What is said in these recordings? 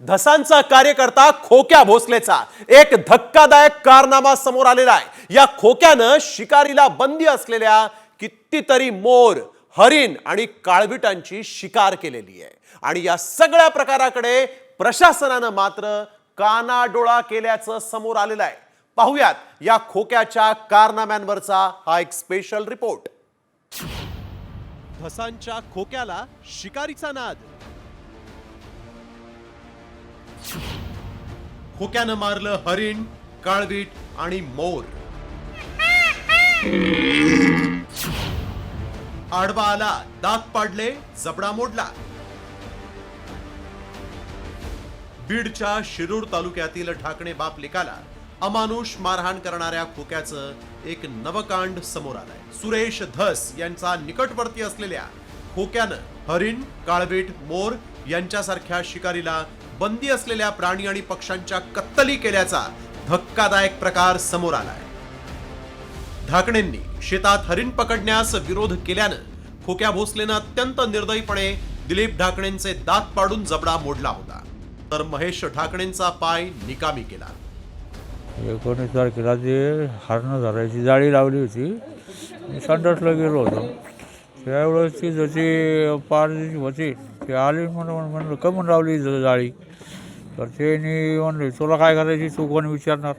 धसांचा कार्यकर्ता खोक्या भोसलेचा एक धक्कादायक कारनामा समोर आलेला आहे। या खोक्यानं शिकारीला बंदी असलेल्या कितीतरी मोर, हरिण आणि काळविटांची शिकार केलेली आहे आणि या सगळ्या प्रकाराकडे प्रशासनानं मात्र कानाडोळा केल्याचं समोर आलेलं आहे। पाहूयात या खोक्याच्या कारनाम्यांवरचा हा एक स्पेशल रिपोर्ट। धसांच्या खोक्याला शिकारीचा नाद, खोक्यानं मारलं हरिण, काळवीट आणि मोर। आडवा आला, दात पाडले, जबडा मोडला। बीडच्या शिरूर तालुक्यातील ढाकणे बाप लेकाला अमानुष मारहाण करणाऱ्या खोक्याचं एक नवकांड समोर आलंय। सुरेश धस यांचा निकटवर्ती असलेल्या खोक्यानं हरिण, काळवीट, मोर यांच्यासारख्या शिकारीला बंदी असलेल्या प्राणी आणि पक्ष्यांच्या कत्तली केल्याचा धक्कादायक प्रकार समोर आलाय। ढाकणेंनी शेतात हरिण पकडण्यास विरोध केल्यानं खोक्या भोसलेनं अत्यंत निर्दयीपणे दिलीप ढाकणेंचे दात पाडून जबडा मोडला होता, तर महेश ढाकणेंचा पाय निकामी केला। 19 तारखेला ते हरणं धरायची जाळी लावली होती। मी संडासला गेलो होतो, त्यावेळेस ती जशी पारची होती ते आली, म्हणलं कमून लावली जाळी, तर त्यांनी म्हणले तुला काय करायची, तू कोण विचारणार।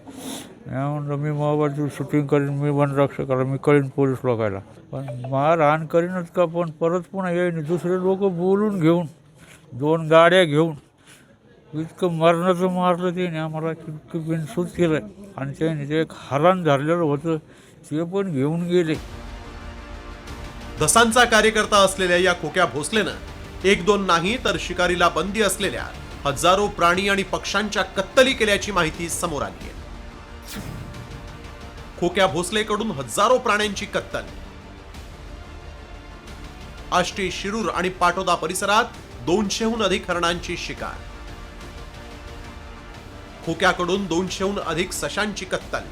मी म्हणलं मी मोबाईलची शूटिंग करीन, मी वनरक्षक करा, मी कळीन पोलीस लोकायला, पण मारहाण करीनच का, पण परत पुन्हा येईन दुसरे लोक बोलून घेऊन 2 गाड्या घेऊन इतकं मरणाचं मारलं त्याने आम्हाला, इतकं बिनसूत केलं आणि त्याने ते एक हरण धरलेलं होतं ते पण घेऊन गेले। धसांचा कार्यकर्ता असलेल्या या खोक्या भोसलेनं 1-2 नाही तर शिकारीला बंदी असलेल्या हजारो प्राणी आणि पक्ष्यांच्या कत्तली केल्याची माहिती समोर आली आहे। खोक्या भोसलेकडून हजारो प्राण्यांची कत्तल। आष्टी, शिरूर आणि पाटोदा परिसरात 200हून अधिक हरणांची शिकार। खोक्याकडून 200हून अधिक सशांची कत्तल।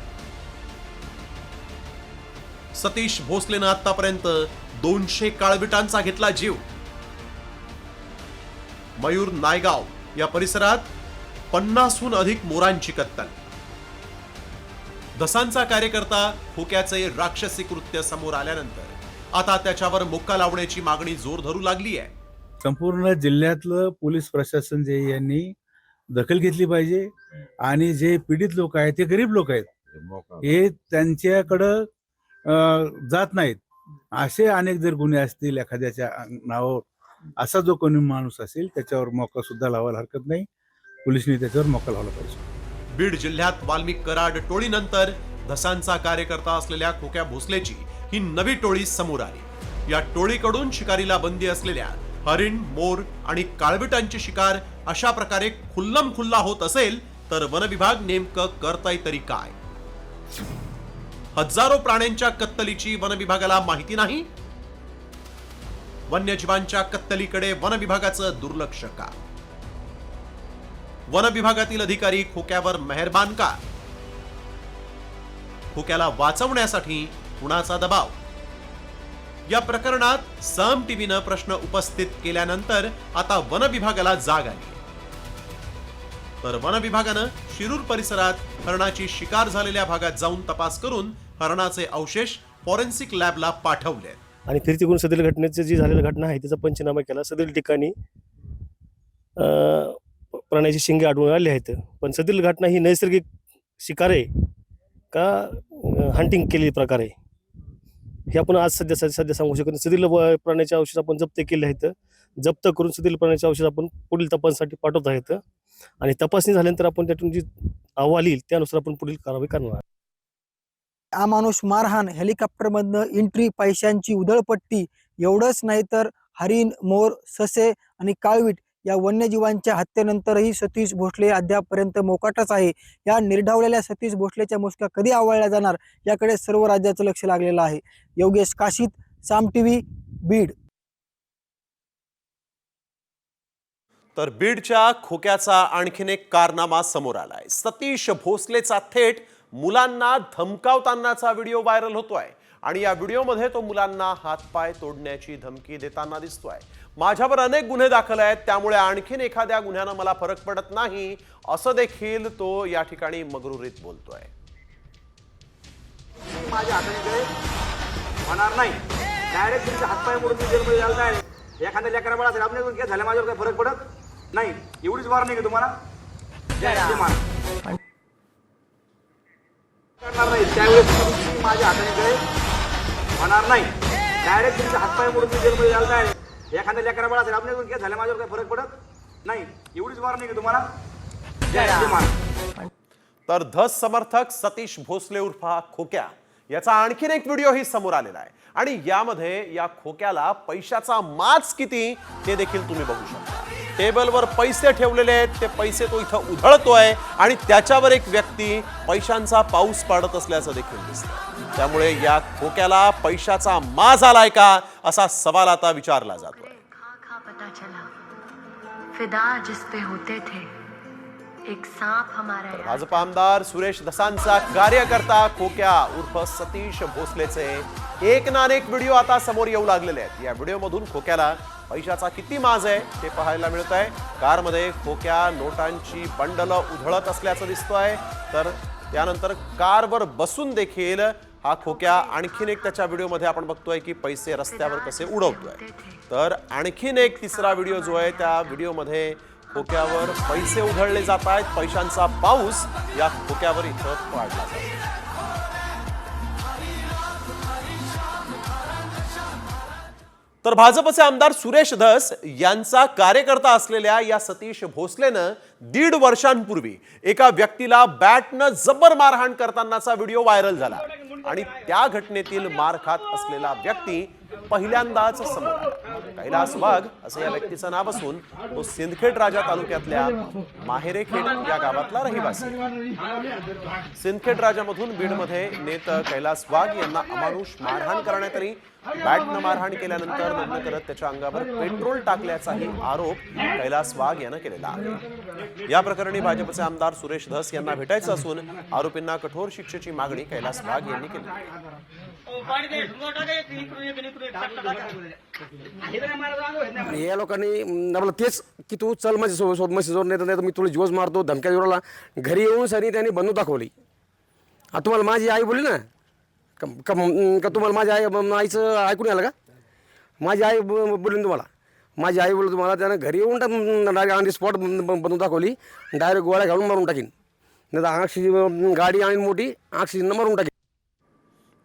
सतीश भोसलेनं आतापर्यंत 200 काळविटांचा घेतला जीव। मयूर, नायगाव या परिसरात 50हून अधिक मोरांची कत्तल। धसांचा कार्यकर्ता खोक्याचे राक्षसी कृत्य समोर आल्यानंतर आता त्याच्यावर मोक्का लावण्याची मागणी जोर धरू लागली आहे। संपूर्ण जिल्ह्यातलं पोलीस प्रशासन जे यांनी दखल घेतली पाहिजे आणि जे पीडित लोक आहेत ते गरीब लोक आहेत, हे त्यांच्याकडं जात नाहीत। असे अनेक जर गुन्हे असतील एखाद्याच्या नावावर, असा जो कोणी माणूस असेल त्याच्यावर मोक्का सुद्धा लावायला हरकत नाही, पोलिसांनी त्याच्यावर मोक्का लावला पाहिजे। बीड जिल्ह्यात वाल्मिक कराड टोळीनंतर धसांचा कार्यकर्ता असलेल्या खोक्या भोसलेची ही नवी टोळी समोर आली। या टोळीकडून शिकारीला बंदी असलेल्या हरिण, मोर आणि काळविटांची शिकार अशा प्रकारे खुल्लम खुल्ला होत असेल तर वन विभाग नेमकं करताय तरी काय? हजारो प्राण्यांच्या कत्तलीची वन विभागाला माहिती नाही? वन्यजीवांच्या कत्तलीकडे वन विभागाचं दुर्लक्ष का? वन विभागातील अधिकारी खोक्यावर मेहरबान का? खोक्याला वाचवण्यासाठी कुणाचा दबाव? या प्रकरणात सम टीव्हीनं प्रश्न उपस्थित केल्यानंतर आता वन विभागाला जाग आली। तर वन विभागानं शिरूर परिसरात हरणाची शिकार झालेल्या भागात जाऊन तपास करून हरणाचे अवशेष फॉरेन्सिक लॅबला पाठवले आणि फिरती करून सदरील घटनेची जी झालेली घटना आहे त्याचा पंचनामा केला। सदरील ठिकाणी प्राण्याची शिंगे आढळून आली आहेत, पण सदरील घटना ही नैसर्गिक शिकार आहे का हंटिंग केलेली प्रकार आहे हे आपण आज सध्या सांगू शकत नाही। सदरील प्राण्याचे अवशेष आपण जप्त केले आहेत, जप्त करून सदरील प्राण्याचे अवशेष आपण पुढील तपासण्यासाठी पाठवत आहेत आणि तपासणी झाल्यानंतर आपण त्यातून जी अहवाल येईल त्यानुसार आपण पुढील कारवाई करणार। अमानुष मारहाण, हेलिकॉप्टरमधनं एंट्री, पैशांची उधळपट्टी, एवढंच नाही तर हरिण, मोर, ससे आणि काळवीट या वन्यजीवांच्या हत्येनंतरही सतीश भोसले अद्यापर्यंत मोकाटच आहे। या निर्ढावलेल्या सतीश भोसलेच्या मुसक्या कधी आवळल्या जाणार याकडे सर्व राज्याचं लक्ष लागलेलं आहे। योगेश काशीत, साम टीव्ही, बीड। तर बीडच्या खोक्याचा आणखीन एक कारनामा समोर आलाय। सतीश भोसलेचा थेट मुलांना धमकावतानाचा व्हिडिओ व्हायरल होतोय आणि या व्हिडिओमध्ये तो मुलांना हातपाय तोडण्याची धमकी देताना दिसतोय। माझ्यावर अनेक गुन्हे दाखल आहेत, त्यामुळे आणखीन एखाद्या गुन्ह्यानं मला फरक पडत नाही, असं देखील तो या ठिकाणी मगरुरीत बोलतोय. माझ्या हाताने होणार नाही. डायरेक्ट तुमच्या हातपाय मोडून जेलमध्ये जायला तयार आहे. एखाद्या लेकरा बाळा आपण काय झालं माझ्यावर काही फरक पडत नाही. एवढीच वॉर्निंग आहे तुम्हाला. करणार नाही त्यावेळेस तुम्ही माझ्या हाताने होणार नाही. डायरेक्ट तुमच्या हातपाय मोडून जेलमध्ये जायला तयार आहे. एखाद्या लेकरा बाळा आपण काय झालं माझ्यावर काही फरक पडत नाही. एवढीच वॉर्निंग आहे तुम्हाला. तर धस समर्थक सतीश भोसले उर्फ खोक्या याचा आणखीन एक व्हिडिओही समोर आलेला आहे आणि यामध्ये या खोक्याला पैशाचा माज किती ते देखील तुम्ही बघू शकता. टेबलवर पैसे ठेवलेले आहेत, ते पैसे तो इथं उधळतोय आणि त्याच्यावर एक व्यक्ती पैशांचा पाऊस पाडत असल्याचं देखील दिसतं. त्यामुळे या खोक्याला पैशाचा माज आलाय का असा सवाल आता विचारला जातोय. खा पता चला फिदा जिस पे होते थे एक सांप हमारा याद भाजप आमदार सुरेश धसांचा कार्यकर्ता खोक्या उर्फ सतीश भोसलेचे एक ना अनेक व्हिडिओ आता समोर येऊ लागलेले आहेत. या व्हिडिओमधून खोक्याला पैशाचा किती माज आहे ते पाहायला मिळत आहे. कारमध्ये खोक्या नोटांची बंडल उधळत असल्याचं दिसतोय. तर त्यानंतर कारवर बसून देखील हा खोक्या आणखीन एक त्याच्या व्हिडिओमध्ये आपण बघतोय की पैसे रस्त्यावर कसे उडवतोय. तर आणखीन एक तिसरा व्हिडिओ जो आहे त्या व्हिडिओमध्ये खोक्यावर पैसे उधळले जात आहेत. पैशांचा पाऊस या खोक्यावर इथं पाडला जातो. तर भाजपचे आमदार सुरेश धस यांचा कार्यकर्ता असलेल्या या सतीश भोसलेनं 1.5 वर्षांपूर्वी एका व्यक्तीला बॅटनं जबर मारहाण करतानाचा व्हिडिओ व्हायरल झाला आणि त्या घटनेतील मार खात असलेला व्यक्ती पहिल्यांदाच समोर आला. कैलास वाघ असं या व्यक्तीचं नाव असून तो सिंदखेड राजा तालुक्यातल्या माहेरेखेड या गावातला रहिवासी. सिंदखेड राजामधून बीडमध्ये नेत कैलास वाघ यांना अमानुष मारहाण करण्यात आली. बॅटनं मारहाण केल्यानंतर नग्न करत त्याच्या अंगावर पेट्रोल टाकल्याचाही आरोप कैलास वाघ यानं केलेला आहे. या प्रकरणी भाजपचे आमदार सुरेश धस यांना भेटायचं असून आरोपींना कठोर शिक्षेची मागणी कैलास वाघ यांनी केली. या लोकांनी मला तेच की तू चल माझ्या सोबत मशीजोर नाही तर मी तुला जीवच मारतो धमक्या जोराला. घरी येऊन सनी त्यांनी बंदूक दाखवली. तुम्हाला माझी आई बोलली ना का तुम्हाला माझ्या आईचं ऐकून आलं का? माझी आई बोलली तुम्हाला. माझी आई बोलली तुम्हाला. त्यानं घरी येऊन डायरेक्ट ऑन दी स्पॉट बंदूक दाखवली. डायरेक्ट गोळ्या घालून मारून टाकीन नाही तर ऑक्सिजन गाडी आणि मोठी ऑक्सिजन मारून टाकीन.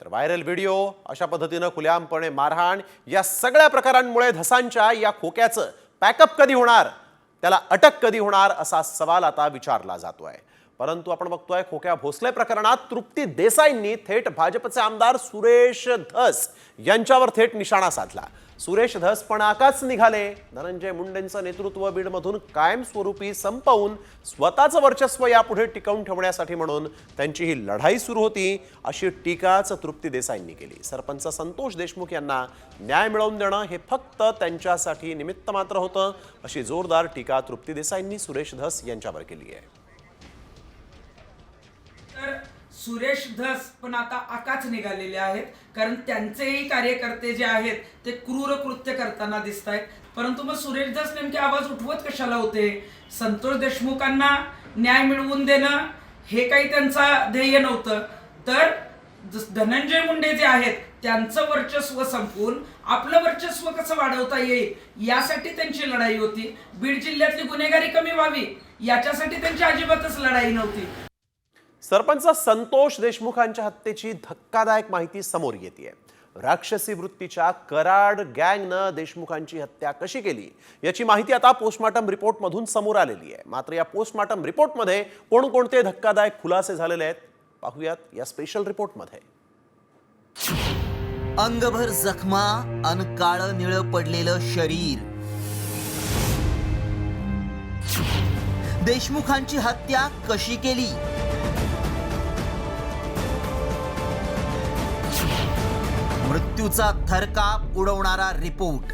तर व्हायरल व्हिडिओ अशा पद्धतीनं खुलेआमपणे मारहाण या सगळ्या प्रकारांमुळे धसांच्या या खोक्याचं पॅकअप कधी होणार, त्याला अटक कधी होणार असा सवाल आता विचारला जातोय. परंतु आपण बघतोय खोक्या भोसले प्रकरणात तृप्ती देसाईंनी थेट भाजपचे आमदार सुरेश धस यांच्यावर थेट निशाणा साधला. सुरेश धस पण आकाच निघाले. धनंजय मुंडेंचं नेतृत्व बीडमधून कायमस्वरूपी संपवून स्वतःचं वर्चस्व यापुढे टिकवून ठेवण्यासाठी म्हणून त्यांची ही लढाई सुरू होती अशी टीकाच तृप्ती देसाईंनी केली. सरपंच संतोष देशमुख यांना न्याय मिळवून देणं हे फक्त त्यांच्यासाठी निमित्त मात्र होतं अशी जोरदार टीका तृप्ती देसाईंनी सुरेश धस यांच्यावर केली आहे. तर सुरेश धस पण आता आकाच निघालेले आहेत कारण त्यांचेही कार्यकर्ते जे आहेत ते क्रूर कृत्य करताना दिसत आहेत. परंतु मग सुरेश धस नेमके आवाज उठवत कशाला होते? संतोष देशमुखांना न्याय मिळवून देणं हे काही त्यांचा ध्येय नव्हतं. तर धनंजय मुंडे जे आहेत त्यांचं वर्चस्व संपवून आपलं वर्चस्व कसं वाढवता येईल यासाठी त्यांची लढाई होती. बीड जिल्ह्यातली गुन्हेगारी कमी व्हावी याच्यासाठी त्यांची अजिबातच लढाई नव्हती. सरपंच संतोष देशमुखांच्या हत्येची धक्कादायक माहिती समोर येते. राक्षसी वृत्तीच्या कराड गँगनं देशमुखांची हत्या कशी केली याची माहिती आता पोस्टमॉर्टम रिपोर्टमधून समोर आलेली आहे. मात्र या पोस्टमॉर्टम रिपोर्टमध्ये कोणकोणते धक्कादायक खुलासे झालेले आहेत पाहूयात या स्पेशल रिपोर्टमध्ये. अंगभर जखमा अन काळं निळं पडलेलं शरीर. देशमुखांची हत्या कशी केली? मृत्यूचा थरकाप उडवणारा रिपोर्ट.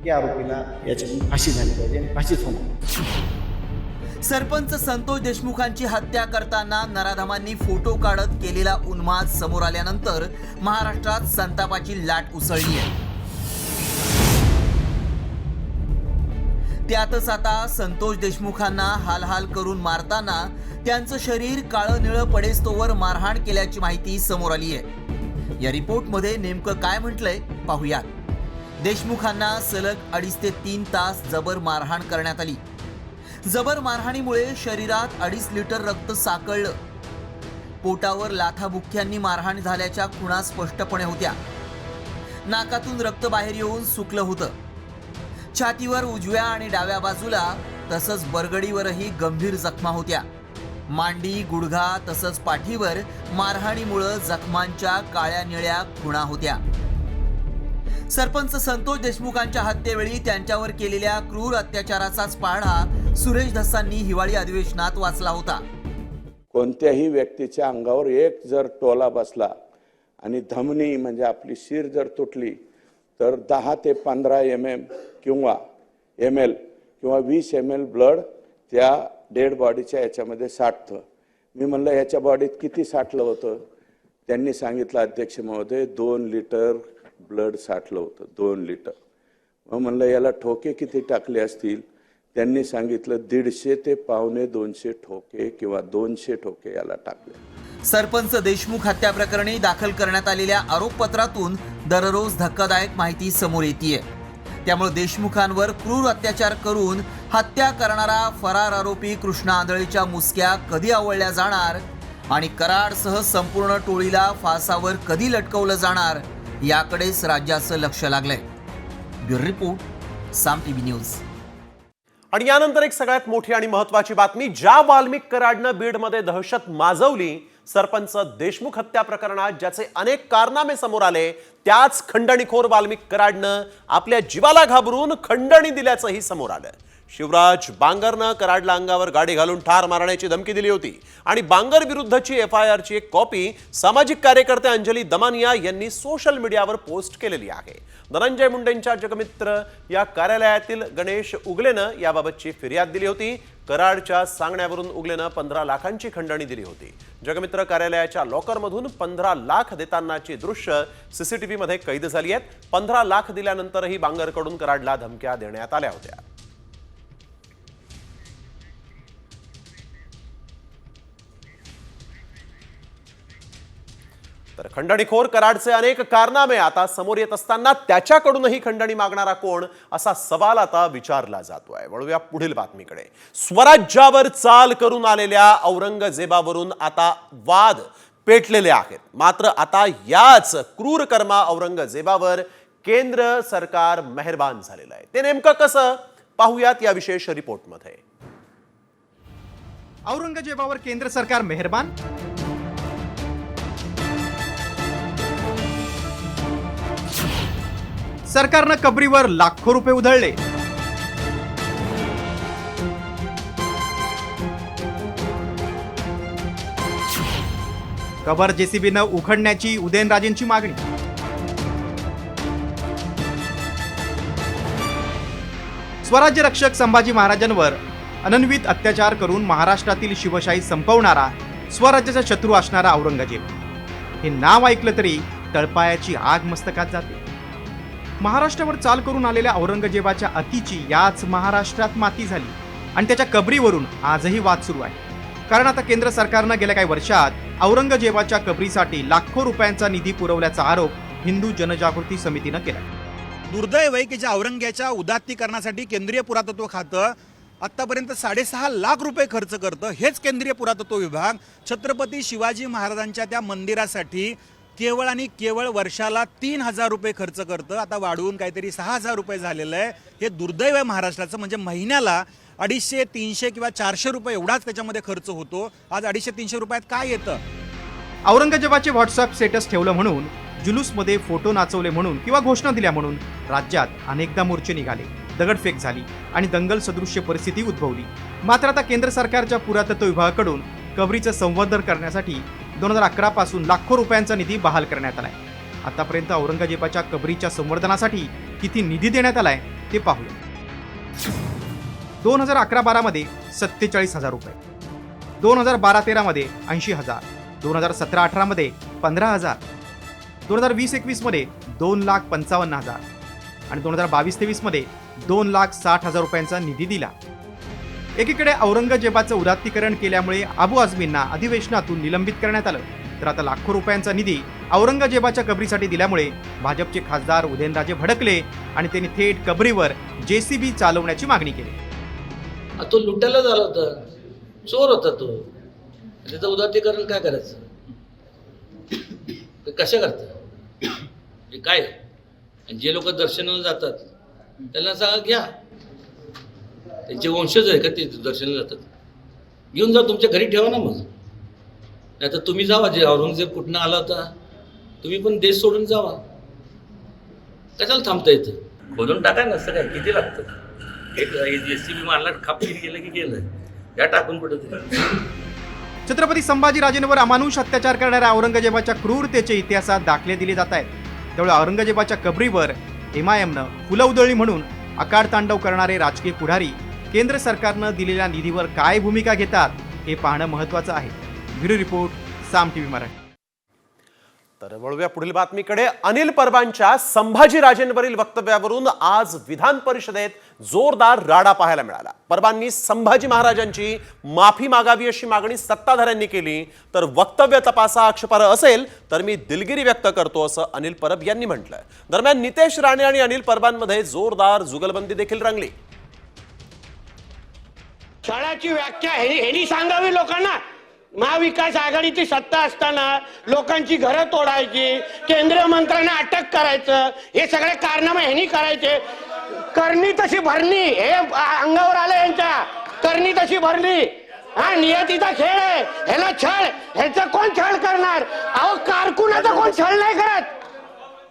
या आरोपीला याची फाशी झाली पाहिजे. फाशीच होणार. सरपंच संतोष देशमुखांची हत्या करताना नराधमांनी फोटो काढत केलेला उन्माद समोर आल्यानंतर महाराष्ट्रात संतापाची लाट उसळली आहे. त्यातच आता संतोष देशमुखांना हाल करून मारताना त्यांचं शरीर काळं निळं पडेस्तोवर मारहाण केल्याची माहिती समोर आली आहे. या रिपोर्टमध्ये नेमकं काय म्हटलंय पाहूयात. देशमुखांना सलग 2.5 ते 3 तास जबर मारहाण करण्यात आली. जबर मारहाणीमुळे शरीरात 2.5 लिटर रक्त साकळलं. पोटावर लाथाबुक्क्यांनी मारहाण झाल्याच्या खुणा स्पष्टपणे होत्या. नाकातून रक्त बाहेर येऊन सुकलं होतं. छातीवर उजव्या आणि डाव्या बाजूला तसंच बरगडीवरही गंभीर जखमा होत्या. मांडी, गुडघा तसंच पाठीवर मारहाणीमुळे जखमांच्या काळ्या निळ्या खुणा होत्या. सरपंच संतोष देशमुखांच्या हत्येवेळी त्यांच्यावर केलेल्या क्रूर अत्याचाराचाच पाढा सुरेश धसांनी हिवाळी अधिवेशनात वाचला होता. कोणत्याही व्यक्तीच्या अंगावर एक जर टोला बसला आणि धमनी म्हणजे आपली शिर जर तुटली तर 10 ते 15 mm किंवा ml किंवा 20 ml ब्लड त्या डेड बॉडीच्या याच्यामध्ये साठतं. मी म्हणलं याच्या बॉडीत किती साठलं होतं? त्यांनी सांगितलं अध्यक्ष महोदय 2 लिटर ब्लड साठलं होतं, 2 लिटर. मग म्हणलं याला ठोके किती टाकले असतील? त्यांनी सांगितलं 150 ते 150 ठोके किंवा 200 ठोके याला टाकले. सरपंच देशमुख हत्या प्रकरणी दाखल करण्यात आलेल्या आरोपपत्रातून दररोज धक्कादायक माहिती समोर येतेय. त्यामुळे देशमुखांवर क्रूर अत्याचार करून हत्या करणारा फरार आरोपी कृष्णा आंधळेच्या मुसक्या कधी आवळल्या जाणार आणि कराडसह संपूर्ण टोळीला फासावर कधी लटकवलं जाणार याकडेच राज्याचं लक्ष लागलंय. ब्युरो रिपोर्ट, साम टीव्ही न्यूज. आणि यानंतर एक सगळ्यात मोठी आणि महत्वाची बातमी. ज्या वाल्मिक कराडनं बीडमध्ये दहशत माजवली, सरपंच देशमुख हत्या प्रकरणात ज्याचे अनेक कारनामे समोर आले, त्याच खंडणीखोर वाल्मिक कराडनं आपल्या जीवाला घाबरून खंडणी दिल्याचंही समोर आलं. शिवराज बांगरनं कराडला अंगावर गाडी घालून ठार मारण्याची धमकी दिली होती आणि बांगर विरुद्धची FIR ची एक कॉपी सामाजिक कार्यकर्ते अंजली दमानिया यांनी सोशल मीडियावर पोस्ट केलेली आहे. धनंजय मुंडेंच्या जगमित्र या कार्यालयातील गणेश उगलेनं याबाबतची फिर्याद दिली होती. कराडच्या सांगण्यावरून उगलेनं 15 लाखांची खंडणी दिली होती. जगमित्र कार्यालयाच्या लॉकरमधून 15 लाख देतानाची दृश्य CCTV मध्ये कैद झाली आहेत. 15 लाख दिल्यानंतरही बांगरकडून कराडला धमक्या देण्यात आल्या होत्या. तर खंडणीखोर कराडचे अनेक कारनामे आता समोर येत असताना त्याच्याकडूनही खंडणी मागणारा कोण, असा सवाल आता विचारला जातोय. वळूया पुढील बातमीकडे. स्वराज्यावर चाल करून आलेल्या औरंगजेबावरून आता वाद पेटलेले आहेत. मात्र आता याच क्रूर कर्मा औरंगजेबावर केंद्र सरकार मेहरबान झालेलं आहे. ते नेमकं कसं पाहूयात या विशेष रिपोर्टमध्ये. औरंगजेबावर केंद्र सरकार मेहरबान. सरकारनं कबरीवर लाखो रुपये उधळले. कबर JCBनं उखडण्याची उदयनराजेंची मागणी. स्वराज्य रक्षक संभाजी महाराजांवर अनन्वित अत्याचार करून महाराष्ट्रातील शिवशाही संपवणारा, स्वराज्याचा शत्रू असणारा औरंगजेब, हे नाव ऐकलं तरी तळपायाची आग मस्तकात जाते. महाराष्ट्रावर चाल करून आलेल्या औरंगजेबाच्या अतीची याच महाराष्ट्रात माती झाली आणि त्याच्या कबरीवरून आजही वाद सुरू आहे. कारण आता केंद्र सरकारनं गेल्या काही वर्षात औरंगजेबाच्या कबरीसाठी लाखो रुपयांचा निधी पुरवल्याचा आरोप हिंदू जनजागृती समितीनं केला. दुर्दैव आहे की ज्या औरंग्याच्या उदात्तीकरणासाठी केंद्रीय पुरातत्व खातं आत्तापर्यंत 6.5 लाख रुपये खर्च करतं. हेच केंद्रीय पुरातत्व विभाग छत्रपती शिवाजी महाराजांच्या त्या मंदिरासाठी केवळ आणि केवळ वर्षाला 3,000 रुपये खर्च करतं. आता वाढवून काहीतरी 6,000 रुपये झालेलं आहे. हे दुर्दैव आहे महाराष्ट्राचं. म्हणजे महिन्याला 250, 300 किंवा 400 रुपये एवढाच त्याच्यामध्ये खर्च होतो. आज 250-300 रुपयात काय येतं? औरंगजेबाचे व्हॉट्सअप स्टेटस ठेवलं म्हणून, जुलूसमध्ये फोटो नाचवले म्हणून किंवा घोषणा दिल्या म्हणून राज्यात अनेकदा मोर्चे निघाले, दगडफेक झाली आणि दंगल सदृश्य परिस्थिती उद्भवली. मात्र आता केंद्र सरकारच्या पुरातत्व विभागाकडून कबरीचं संवर्धन करण्यासाठी 2011 पासून लाखो रुपयांचा निधी बहाल करण्यात आलाय. आतापर्यंत औरंगजेबाच्या कबरीच्या संवर्धनासाठी किती निधी देण्यात आलाय ते पाहूया. 2011-12 मध्ये 47,000 रुपये, 2012-13 मध्ये 80,000, 2017-18 मध्ये 15,000, 2020-21 मध्ये 2,55,000 आणि 2022-23 मध्ये 2,60,000 रुपयांचा निधी दिला. एकीकडे औरंगजेबाचं उदात्तीकरण केल्यामुळे अबू आझमींना अधिवेशनातून निलंबित करण्यात आलं, तर आता लाखो रुपयांचा निधी औरंगजेबाच्या कबरीसाठी दिल्यामुळे भाजपचे खासदार उदयनराजे भडकले आणि त्यांनी थेट कबरीवर JCB चालवण्याची मागणी केली. तो लुटायला झाला होता, चोर होता तो, त्याचं उदात्तीकरण काय करायचं, कशा करतात हे काय. आणि जे लोक दर्शनाला जातात त्यांना सांगा घ्या, त्यांचे वंशज आहे का ते दर्शनाला जातात, घेऊन जा, तुमच्या घरी ठेवा ना. मग नाही तर तुम्ही जावा, जे औरंगजेब कुठनं आला होता, तुम्ही पण देश सोडून जावा, कशाला थांबता येतं. खोदून टाकाय नसतं काय, किती लागतं, एक JCB मारला, खापकीर गेलं की गेलं, या टाकून कुठं तरी. छत्रपती संभाजीराजेंवर अमानुष अत्याचार करणाऱ्या औरंगजेबाच्या क्रूरतेचे इतिहासात दाखले दिले जात आहेत. त्यामुळे औरंगजेबाच्या कबरीवर MIMनं फुलं उधळली म्हणून आकाड तांडव करणारे राजकीय पुढारी केंद्र सरकारनं दिलेल्या निधीवर काय भूमिका घेतात हे पाहणं महत्त्वाचं आहे. ब्युरो रिपोर्ट, साम TV मराठी. तर वळूया पुढील बातमीकडे. अनिल परबांच्या संभाजीराजेंवरील वक्तव्यावरून आज विधान परिषदेत जोरदार राडा पाहायला मिळाला. परबांनी संभाजी महाराजांची माफी मागावी अशी मागणी सत्ताधाऱ्यांनी केली, तर वक्तव्य तपासा, आक्षेपार्ह असेल तर मी दिलगिरी व्यक्त करतो असं अनिल परब यांनी म्हटलं. दरम्यान नितेश राणे आणि अनिल परबांमध्ये जोरदार जुगलबंदी देखील रंगली. छळाची व्याख्या ह्यांनी सांगावी लोकांना. महाविकास आघाडीची सत्ता असताना लोकांची घरं तोडायची, केंद्रीय मंत्र्यांना अटक करायचं, हे सगळे कारनामे ह्यांनी करायचे. करणी तशी भरणी, हे अंगावर आलं यांच्या, करणी तशी भरली. हा नियतीचा खेळ आहे. ह्याला छळ, ह्याचा कोण छळ करणार. अहो कारकुनाचा कोण छळ नाही करत.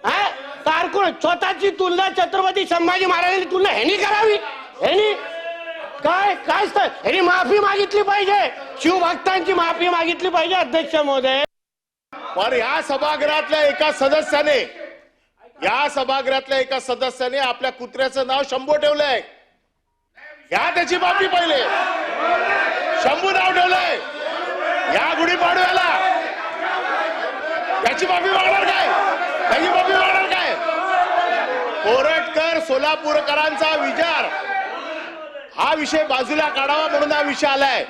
हा कारकुन स्वतःची तुलना छत्रपती संभाजी महाराजांची तुलना ह्यांनी करावी. ह्यांनी काय काय ह्यांनी माफी मागितली पाहिजे, शिवभक्तांची माफी मागितली पाहिजे अध्यक्ष महोदय. पण या सभागृहातल्या एका सदस्याने आपल्या कुत्र्याचं नाव शंभू ठेवलंय. घ्या त्याची माफी पहिले. शंभू नाव ठेवलंय या गुढीपाडव्याला, त्याची माफी मागणार काय, त्याची माफी मागणार काय. कोरटकर सोलापूरकरांचा विचार हा विषय बाजूला काढावा म्हणून हा विषय आलाय.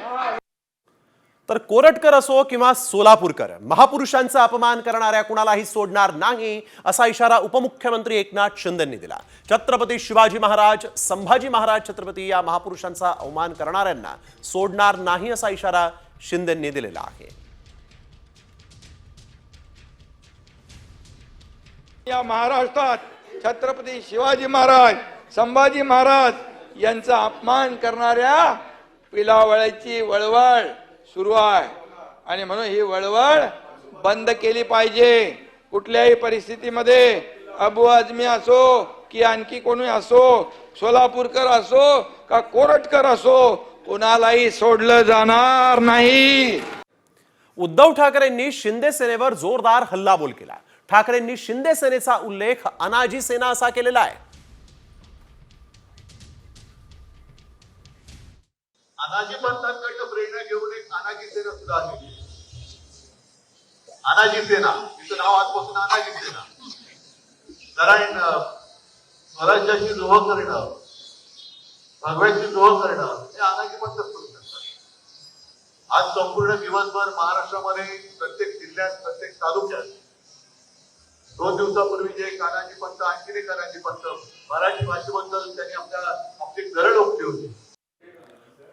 तर कोरटकर असो किंवा सोलापूरकर, महापुरुषांचा अपमान करणाऱ्या कुणालाही सोडणार नाही असा इशारा उपमुख्यमंत्री एकनाथ शिंदेंनी दिला. छत्रपती शिवाजी महाराज, संभाजी महाराज छत्रपती या महापुरुषांचा अवमान करणाऱ्यांना सोडणार नाही असा इशारा शिंदेंनी दिलेला आहे. या महाराष्ट्रात छत्रपती शिवाजी महाराज, संभाजी महाराज यांचा अपमान करणाऱ्या पिलावळ्याची वळवळ सुरू आहे आणि म्हणून ही वळवळ बंद केली पाहिजे. कुठल्याही परिस्थितीमध्ये अबू आझमी असो की आणखी कोणी असो, सोलापूरकर असो का कोरटकर असो, कुणालाही सोडलं जाणार नाही. उद्धव ठाकरेंनी शिंदे सेनेवर जोरदार हल्लाबोल केला. ठाकरेंनी शिंदे सेनेचा उल्लेख अनाजी सेना असा केलेला आहे. अनाजी पंथांकडनं प्रेरणा घेऊन एक अनाजी सेना सुद्धा आली. अनाजी सेना, तिचं नाव आजपासून अनाजी सेना. नारायण स्वराज्याशी द्रोह करणं, भगव्याची द्रोह करणं हे अनाजी पंथ करू शकतात. आज संपूर्ण दिवसभर महाराष्ट्रामध्ये प्रत्येक जिल्ह्यात, प्रत्येक तालुक्यात 2 दिवसापूर्वी जे अनाजी पंथ, आणखी एक अनाजी पंथ मराठी भाषेबद्दल त्यांनी आपली गरड ओकली होती.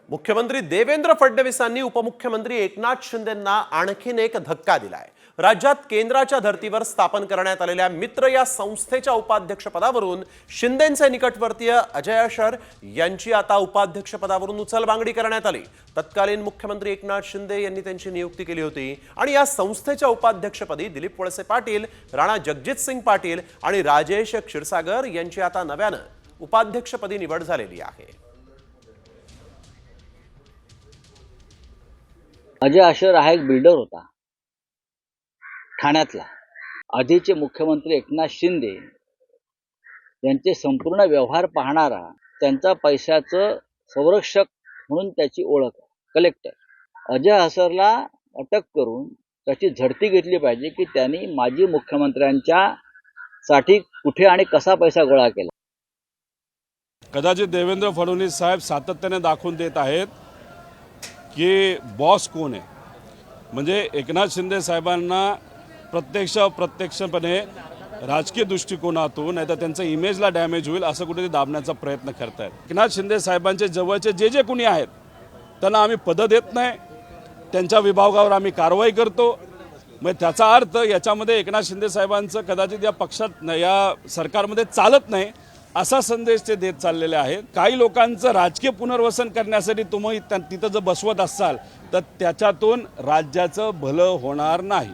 मुख्यमंत्री देवेंद्र फडणवीसांनी उपमुख्यमंत्री एकनाथ शिंदेंना आणखीन एक धक्का दिलाय. राज्यात केंद्राच्या धर्तीवर स्थापन करण्यात आलेल्या मित्र या संस्थेच्या उपाध्यक्षपदावरून शिंदेंचे निकटवर्तीय अजय आशर यांची आता उपाध्यक्षपदावरून उचलबांगडी करण्यात आली. तत्कालीन मुख्यमंत्री एकनाथ शिंदे यांनी त्यांची नियुक्ती केली होती आणि या संस्थेच्या उपाध्यक्षपदी दिलीप वळसे पाटील, राणा जगजितसिंग पाटील आणि राजेश क्षीरसागर यांची आता नव्यानं उपाध्यक्षपदी निवड झालेली आहे. अजय आशर हा एक बिल्डर होता ठाण्यातला. आधीचे मुख्यमंत्री एकनाथ शिंदे यांचे संपूर्ण व्यवहार पाहणारा, त्यांचा पैशाचं संरक्षक म्हणून त्याची ओळख कलेक्टर. अजय आशरला अटक करून त्याची झडती घेतली पाहिजे की त्यांनी माजी मुख्यमंत्र्यांच्या साठी कुठे आणि कसा पैसा गोळा केला. कदाचित देवेंद्र फडणवीस साहेब सातत्याने दाखवून देत आहेत की बॉस कोण आहे. म्हणजे एकनाथ शिंदे साहेबांना प्रत्यक्षपणे राजकीय दृष्टिकोनातून नाही तर त्यांचं इमेजला डॅमेज होईल असं कुठेतरी दाबण्याचा प्रयत्न करतायत. एकनाथ शिंदे साहेबांचे जवळचे जे कोणी आहेत त्यांना आम्ही पदं देत नाही, त्यांच्या विभागावर आम्ही कारवाई करतो. मग त्याचा अर्थ याच्यामध्ये एकनाथ शिंदे साहेबांचं कदाचित या पक्षात या सरकारमध्ये चालत नाही असा संदेश ते देत चाललेले आहेत. काही लोकांचं राजकीय पुनर्वसन करण्यासाठी तुम्ही तिथं जर बसवत असाल तर त्याच्यातून राज्याचं भलं होणार नाही.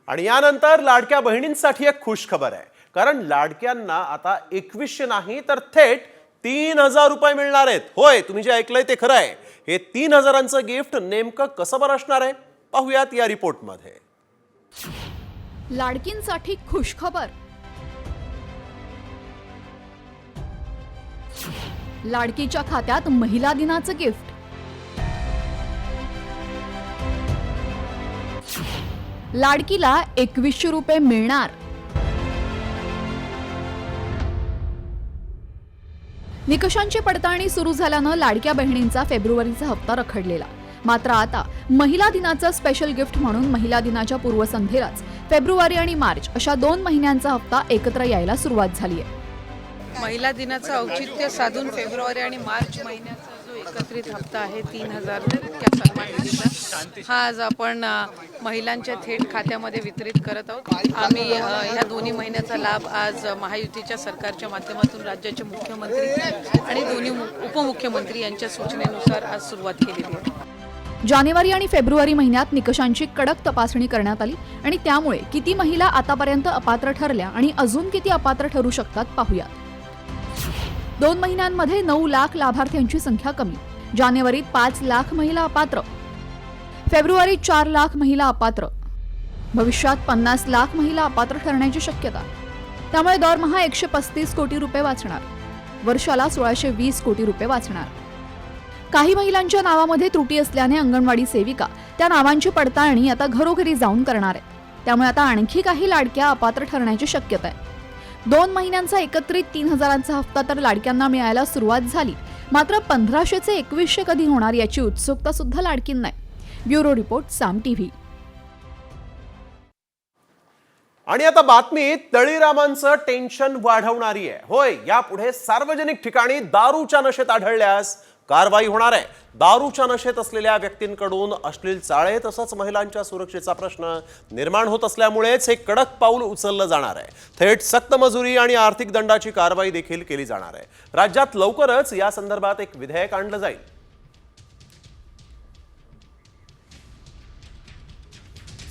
आणि यानंतर लाडक्या बहिणींसाठी एक खुश खबर आहे, कारण लाडक्यांना आता 2100 नाही तर थेट 3000 रुपये मिळणार आहेत. होय, तुम्ही जे ऐकलंय ते खरं आहे. हे 3000चं गिफ्ट नेमकं कसं बरं असणार आहे पाहूयात या रिपोर्टमध्ये. लाडकींसाठी खुश खबर. लाडकीच्या खात्यात महिला दिनाचं गिफ्ट. लाडकीला 2100 रुपये मिळणार. निकषांची पडताळणी सुरू झाल्यानं लाडक्या बहिणींचा फेब्रुवारीचा हप्ता रखडलेला. मात्र आता महिला दिनाचं स्पेशल गिफ्ट म्हणून महिला दिनाच्या पूर्वसंध्येलाच फेब्रुवारी आणि मार्च अशा 2 महिन्यांचा हप्ता एकत्र यायला सुरुवात झाली आहे. महिला दिनाचं औचित्य साधून फेब्रुवारी आणि मार्च महिन्याचा जो एकत्रित हप्ता आहे 3000 इतक्या सन्मान निधीचा, हा आज आपण महिलांच्या थेट खात्यामध्ये वितरित करत आहोत. आम्ही ह्या दोन्ही महिन्याचा लाभ आज महायुतीच्या सरकारच्या माध्यमातून राज्याचे मुख्यमंत्री आणि दोन्ही उपमुख्यमंत्री यांच्या सूचनेनुसार आज सुरुवात केलेली आहे. जानेवारी आणि फेब्रुवारी महिन्यात निकषांची कडक तपासणी करण्यात आली आणि त्यामुळे किती महिला आतापर्यंत अपात्र ठरल्या आणि अजून किती अपात्र ठरू शकतात पाहूयात. 2 महिन्यांमध्ये 9 लाख लाभार्थ्यांची संख्या कमी. जानेवारीत 5 लाख महिला अपात्र, फेब्रुवारीत 4 लाख महिला अपात्र. भविष्यात 50 लाख महिला अपात्र ठरण्याची शक्यता. त्यामुळे दरमहा 135 कोटी रुपये वाचणार. वर्षाला 1620 कोटी रुपये वाचणार. काही महिलांच्या नावामध्ये त्रुटी असल्याने अंगणवाडी सेविका त्या नावांची पडताळणी आता घरोघरी जाऊन करणार आहे. त्यामुळे आता आणखी काही लाडक्या अपात्र ठरण्याची शक्यता आहे. 2 महिन्यांचा एकत्रित 3000चा हप्ता तर लाडक्यांना मिळायला सुरुवात झाली. मात्र 1500चे 2100 कधी होणार याची उत्सुकता सुद्धा लाडकींना आहे. ब्युरो रिपोर्ट, साम टीव्ही. आणि आता बातमी तळीरामांचं टेन्शन वाढवणारी आहे. होय, यापुढे सार्वजनिक ठिकाणी दारूच्या नशेत आढळल्यास कारवाई होणार आहे. दारूच्या नशेत असलेल्या व्यक्तींकडून अश्लील चाळे तसंच महिलांच्या सुरक्षेचा प्रश्न निर्माण होत असल्यामुळेच हे कडक पाऊल उचललं जाणार आहे. थेट सक्त मजुरी आणि आर्थिक दंडाची कारवाई देखील केली जाणार आहे. राज्यात लवकरच या संदर्भात एक विधेयक आणलं जाईल.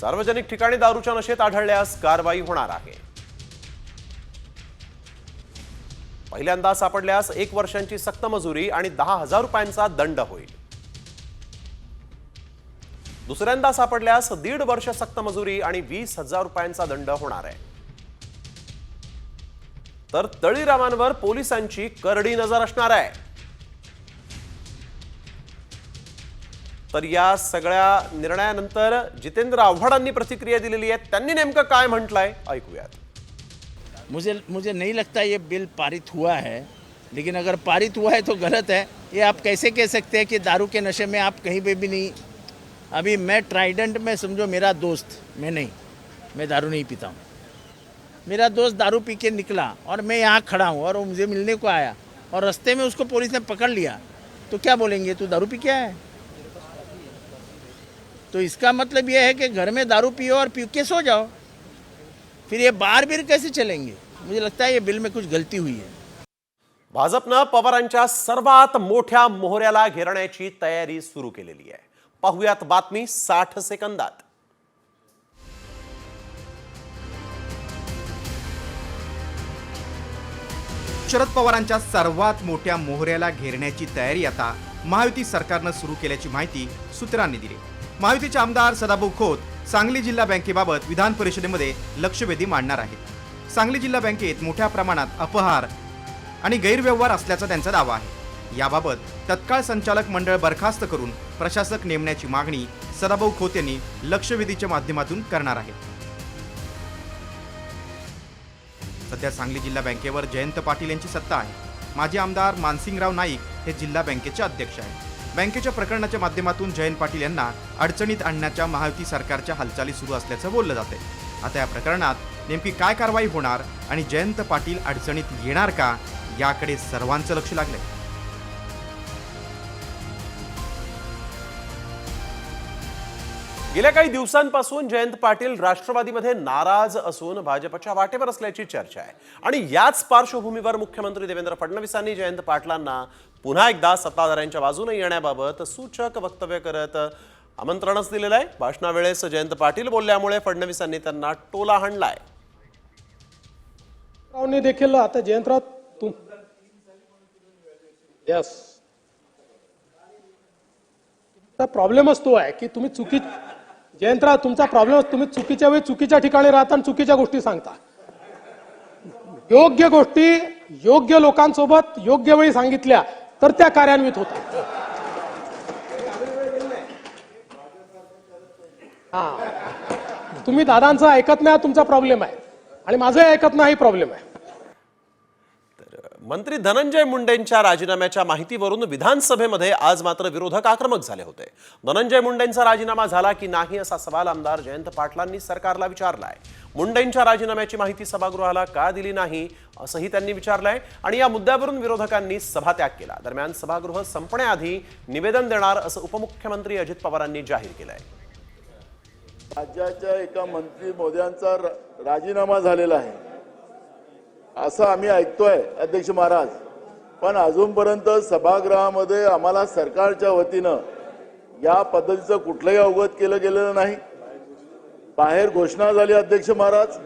सार्वजनिक ठिकाणी दारूच्या नशेत आढळल्यास कारवाई होणार आहे. पहिल्यांदा सापडल्यास 1 वर्षांची सक्त मजुरी आणि 10,000 रुपयांचा दंड होईल. दुसऱ्यांदा सापडल्यास 1.5 वर्ष सक्त मजुरी आणि 20,000 रुपयांचा दंड होणार आहे. तर तळीरामांवर पोलिसांची करडी नजर असणार आहे. तर या सगळ्या निर्णयानंतर जितेंद्र आव्हाडांनी प्रतिक्रिया दिलेली आहे. त्यांनी नेमकं काय म्हटलंय ऐकूयात. मुझे नहीं लगता ये बिल पारित हुआ है, लेकिन अगर पारित हुआ है तो गलत है. ये आप कैसे कह सकते हैं कि दारू के नशे में आप कहीं पे भी नहीं. अभी मैं ट्राइडेंट में समझो मेरा दोस्त, मैं दारू नहीं पीता हूँ. मेरा दोस्त दारू पी के निकला और मैं यहाँ खड़ा हूँ और वो मुझे मिलने को आया और रास्ते में उसको पुलिस ने पकड़ लिया, तो क्या बोलेंगे, तू दारू पी के आया है? तो इसका मतलब ये है कि घर में दारू पियो और पी के सो जाओ. फिर ये बार बीर कैसे चलेंगे? मुझे लगता है ये बिल में कुछ गलती हुई है. भाजपनं पवारांच्या सर्वात मोठ्या मोहऱ्याला घेरण्याची तयारी सुरू केलेली आहे. पाहुयात बातमी 60 सेकंदात. शरद पवारांच्या सर्वात मोठ्या मोहऱ्याला घेरण्याची तयारी आता महायुती सरकारनं सुरू केल्याची माहिती सूत्रांनी दिली. महायुतीचे आमदार सदाभाऊ खोत सांगली जिल्हा बँकेबाबत विधान परिषदेमध्ये लक्षवेधी मांडणार आहेत. सांगली जिल्हा बँकेत मोठ्या प्रमाणात अपहार आणि गैरव्यवहार असल्याचा त्यांचा दावा आहे. याबाबत तत्काळ संचालक मंडळ बरखास्त करून प्रशासक नेमण्याची मागणी सदाभाऊ खोत यांनी लक्षवेधीच्या माध्यमातून करणार आहेत. सध्या सांगली जिल्हा बँकेवर जयंत पाटील यांची सत्ता आहे. माजी आमदार मानसिंगराव नाईक हे जिल्हा बँकेचे अध्यक्ष आहेत. बँकेच्या प्रकरणाच्या माध्यमातून जयंत पाटील यांना अडचणीत आणण्याच्या महायुती सरकारच्या हालचाली सुरू असल्याचं बोललं जाते. आता या प्रकरणात नेमकी काय कारवाई होणार आणि जयंत पाटील अडचणीत येणार का, याकडे सर्वांचं लक्ष लागलंय. गेल्या काही दिवसांपासून जयंत पाटील राष्ट्रवादीमध्ये नाराज असून भाजपच्या वाटेवर असल्याची चर्चा आहे. आणि याच पार्श्वभूमीवर मुख्यमंत्री देवेंद्र फडणवीसांनी जयंत पाटलांना पुन्हा एकदा सत्ताधाऱ्यांच्या बाजूने येण्याबाबत सूचक वक्तव्य करत आमंत्रणच दिलेलं आहे. भाषणावेळेस जयंत पाटील बोलल्यामुळे फडणवीसांनी त्यांना टोला हाणलाय. देखील आता जयंतराव यस प्रॉब्लेमच तो आहे की तुम्ही जयंतराव तुमचा प्रॉब्लेम तुम्ही चुकीच्या वेळी चुकीच्या ठिकाणी राहता आणि चुकीच्या गोष्टी सांगता. योग्य गोष्टी योग्य लोकांसोबत योग्य वेळी सांगितल्या तर त्या कार्यान्वित होतात. तुम्ही दादांचं ऐकत नाही, तुमचा प्रॉब्लेम आहे आणि माझं ऐकत नाही प्रॉब्लेम आहे. मंत्री धनंजय मुंडेंच्या राजीनाम्याच्या माहितीवरून विधानसभेमध्ये आज मात्र विरोधक आक्रमक झाले होते. धनंजय मुंडेंचा राजीनामा झाला की नाही असा सवाल आमदार जयंत पाटलांनी सरकारला विचारलाय. मुंडेंच्या राजीनाम्याची माहिती सभागृहाला का दिली नाही असंही त्यांनी विचारलंय आणि या मुद्द्यावरून विरोधकांनी सभात्याग केला. दरम्यान सभागृह संपण्याआधी निवेदन देणार असं उपमुख्यमंत्री अजित पवारांनी जाहीर केलंय. राज्याच्या एका मंत्री महोदयांचा राजीनामा झालेला आहे असं आम्ही ऐकतोय अध्यक्ष महाराज, पण अजूनपर्यंत सभागृहामध्ये आम्हाला सरकारच्या वतीनं या पद्धतीचं कुठलंही अवगत केलं गेलेलं नाही. बाहेर घोषणा झाली अध्यक्ष महाराज.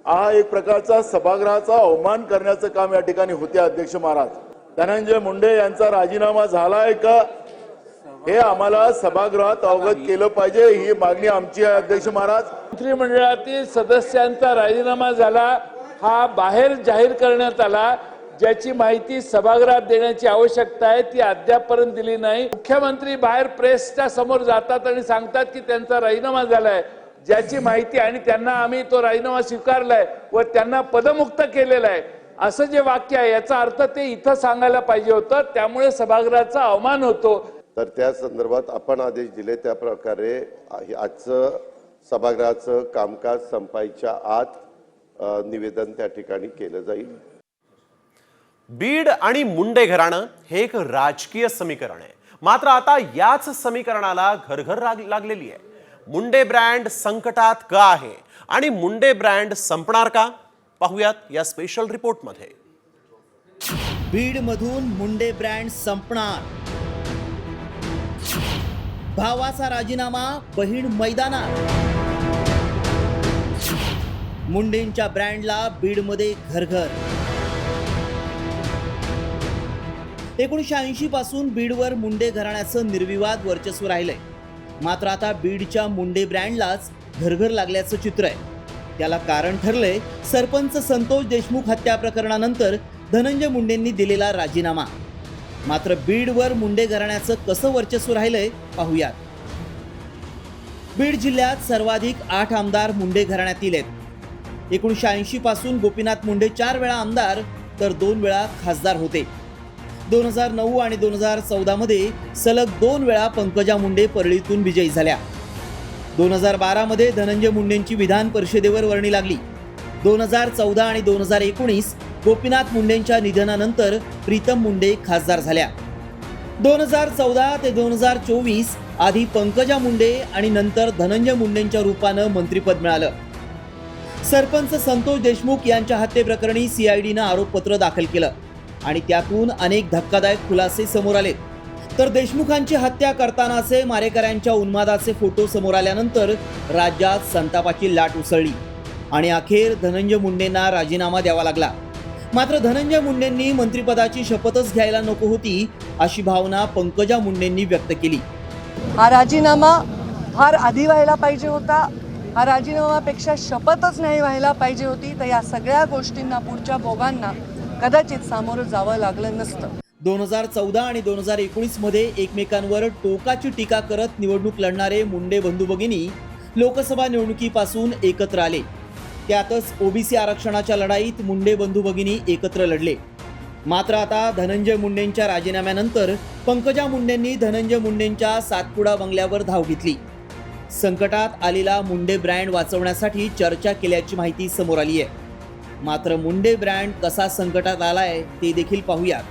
हा एक प्रकारचा सभागृहाचा अवमान करण्याचं काम या ठिकाणी होते अध्यक्ष महाराज. धनंजय मुंडे यांचा राजीनामा झालाय का हे आम्हाला सभागृहात अवगत केलं पाहिजे, ही मागणी आमची आहे अध्यक्ष महाराज. मंत्रिमंडळातील सदस्यांचा राजीनामा झाला हा बाहेर जाहीर करण्यात आला, ज्याची माहिती सभागृहात देण्याची आवश्यकता आहे ती अद्यापपर्यंत दिली नाही. मुख्यमंत्री बाहेर प्रेसच्या समोर जातात आणि सांगतात की त्यांचा राजीनामा झालाय, ज्याची माहिती आणि त्यांना आम्ही तो राजीनामा स्वीकारलाय व त्यांना पदमुक्त केलेला आहे असं जे वाक्य आहे याचा अर्थ ते इथं सांगायला पाहिजे होतं. त्यामुळे सभागृहाचा अवमान होतो. तर त्या संदर्भात आपण आदेश दिले त्या प्रकारे आजचं सभागृहाचं कामकाज संपायच्या आत निवेदन त्या ठिकाणी केलं जाईल. बीड आणि मुंडे घराणं हे एक राजकीय समीकरण आहे. मात्र आता याच समीकरणाला घरघर लागलेली आहे. मुंडे ब्रँड संकटात का आहे आणि मुंडे ब्रँड संपणार का, पाहूयात या स्पेशल रिपोर्टमध्ये. बीड मधून मुंडे ब्रँड संपणार, भावाचा राजीनामा बहीण मैदानात, मुंडेंच्या ब्रँडला बीडमध्ये घरघर. 1980 पासून बीडवर मुंडे घराण्याचं निर्विवाद वर्चस्व राहिलंय. मात्र आता बीडच्या मुंडे ब्रँडलाच घरघर लागल्याचं चित्र आहे. त्याला कारण ठरलंय सरपंच संतोष देशमुख हत्या प्रकरणानंतर धनंजय मुंडेंनी दिलेला राजीनामा. मात्र बीडवर मुंडे घराण्याचं कसं वर्चस्व राहिलंय पाहूयात. बीड जिल्ह्यात सर्वाधिक 8 आमदार मुंडे घराण्यातील आहेत. 1980 पासून गोपीनाथ मुंडे 4 वेळा आमदार तर 2 वेळा खासदार होते. 2009 आणि 2014 मध्ये सलग 2 वेळा पंकजा मुंडे परळीतून विजयी झाल्या. 2012 मध्ये धनंजय मुंडेंची विधान परिषदेवर वर्णी लागली. 2014 आणि 2019 गोपीनाथ मुंडेंच्या निधनानंतर प्रीतम मुंडे खासदार झाल्या. 2014 ते 2024 आधी पंकजा मुंडे आणि नंतर धनंजय मुंडेंच्या रूपानं मंत्रिपद मिळालं. सरपंच संतोष देशमुख यांच्या हत्येप्रकरणी CIDनं आरोपपत्र दाखल केलं आणि त्यातून अनेक धक्कादायक खुलासे समोर आले. तर देशमुखांची हत्या करतानाचे मारेकऱ्यांच्या उन्मादाचे फोटो समोर आल्यानंतर राज्यात संतापाची लाट उसळली आणि अखेर धनंजय मुंडेंना राजीनामा द्यावा लागला. मात्र धनंजय मुंडेंनी मंत्रिपदाची शपथच घ्यायला नको होती अशी भावना पंकजा मुंडेंनी व्यक्त केली. हा राजीनामा फार आधी व्हायला पाहिजे होता. हा राजीनामापेक्षा शपथच नाही व्हायला पाहिजे होती. तर या सगळ्या गोष्टींना पुढच्या भोगांना कदाचित सामोरं जावं लागलं नसतं. 2014 आणि 2019 मध्ये एकमेकांवर टोकाची टीका करत निवडणूक लढणारे मुंडे बंधू भगिनी लोकसभा निवडणुकीपासून एकत्र आले. त्यातच OBC आरक्षणाच्या लढाईत मुंडे बंधू भगिनी एकत्र लढले. मात्र आता धनंजय मुंडेंच्या राजीनाम्यानंतर पंकजा मुंडेंनी धनंजय मुंडेंच्या सातपुडा बंगल्यावर धाव घेतली. संकटात आलेला मुंडे ब्रँड वाचवण्यासाठी चर्चा केल्याची माहिती समोर आली आहे. मात्र मुंडे ब्रँड कसा संकटात आलाय ते देखील पाहूयात.